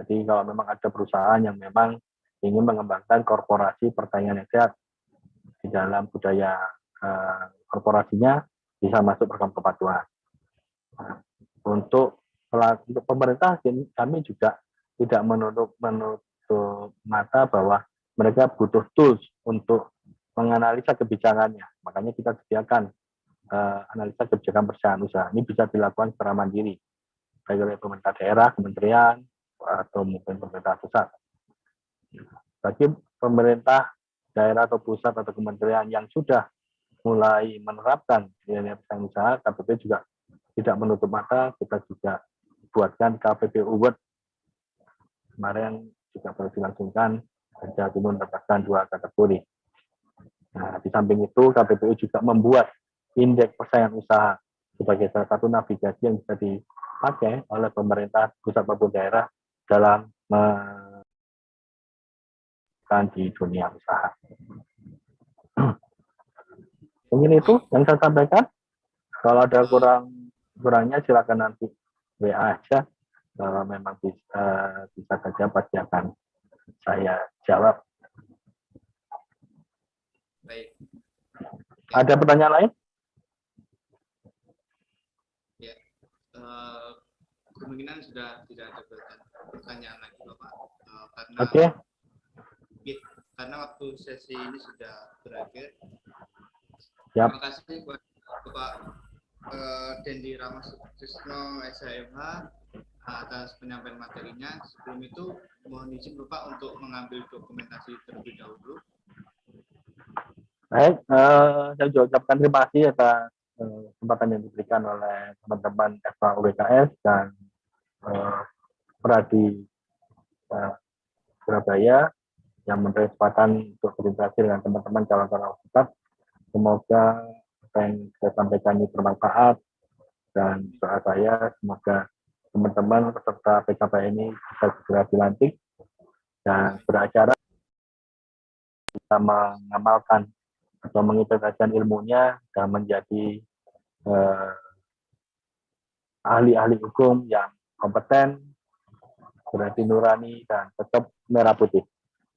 Jadi kalau memang ada perusahaan yang memang ingin mengembangkan korporasi pertanian yang sehat di dalam budaya korporasinya, bisa masuk program kepatuhan. Nah, untuk pemerintah, kami juga tidak menutup mata bahwa mereka butuh tools untuk menganalisa kebijakannya. Makanya kita sediakan analisa kebijakan perusahaan usaha. Ini bisa dilakukan secara mandiri, baik oleh pemerintah daerah, kementerian, atau mungkin pemerintah pusat. Bagi pemerintah daerah atau pusat atau kementerian yang sudah mulai menerapkan nilai perusahaan usaha, KPP juga tidak menutup mata. Kita juga buatkan KPP Award kemarin juga baru dilangsungkan, Jawa Timur mendapatkan 2 kategori. Nah, di samping itu KPPU juga membuat indeks persaingan usaha sebagai salah satu navigasi yang bisa dipakai oleh pemerintah pusat maupun daerah dalam di dunia usaha. Mungkin itu yang saya sampaikan. Kalau ada kurangnya silakan nanti WA aja. Kalau memang bisa saja pasti akan saya jawab. Baik. Ada pertanyaan lain? Ya, kemungkinan sudah tidak ada pertanyaan lagi, Bapak. Karena waktu sesi ini sudah berakhir. Yap. Terima kasih buat Bapak Dendi Ramasutrisno SHMH atas penyampaian materinya. Sebelum itu mohon izin Bapak untuk mengambil dokumentasi terlebih dahulu. Baik, saya juga ucapkan terima kasih atas kesempatan yang diberikan oleh teman-teman FAUWKS dan Pradi Surabaya yang memberi kesempatan untuk berinteraksi dengan teman-teman calon-calon peserta. Semoga apa yang saya sampaikan ini bermanfaat, dan doa saya semoga teman-teman peserta PKP ini bisa segera dilantik dan beracara bisa mengamalkan atau mengintegrasikan ilmunya dan menjadi ahli-ahli hukum yang kompeten, berarti nurani, dan tetap merah putih.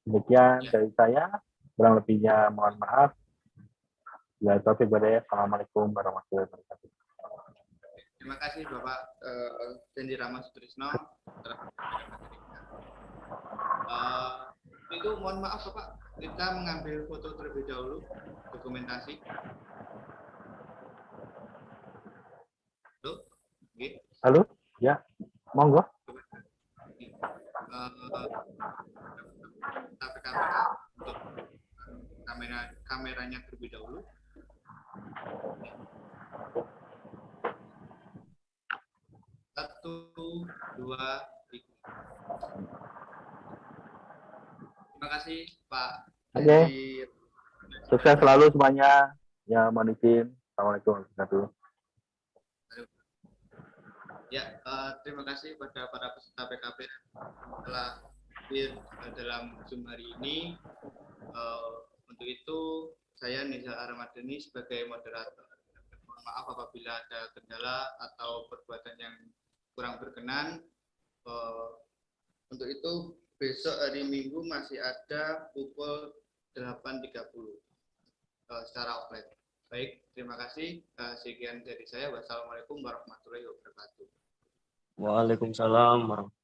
Demikian dari saya, kurang lebihnya mohon maaf. Assalamualaikum warahmatullahi wabarakatuh. Terima kasih Bapak Dendi Ramasutrisno. Itu mohon maaf Bapak, kita mengambil foto terlebih dahulu, dokumentasi. Halo? Halo? Ya, monggo. Kita PKP untuk kameranya terlebih dahulu. Satu, dua, tiga. Terima kasih Pak. Oke. Sukses selalu semuanya. Ya, mohon izin. Assalamualaikum warahmatullahi wabarakatuh. Ya, terima kasih pada para peserta PKP telah hadir dalam Zoom hari ini. Untuk itu, saya Nizar Armadeni sebagai moderator. Mohon maaf apabila ada kendala atau perbuatan yang kurang berkenan. Untuk itu, besok hari Minggu masih ada pukul 8.30 secara offline. Baik, terima kasih. Sekian dari saya. Wassalamualaikum warahmatullahi wabarakatuh. Waalaikumsalam warahmatullahi wabarakatuh.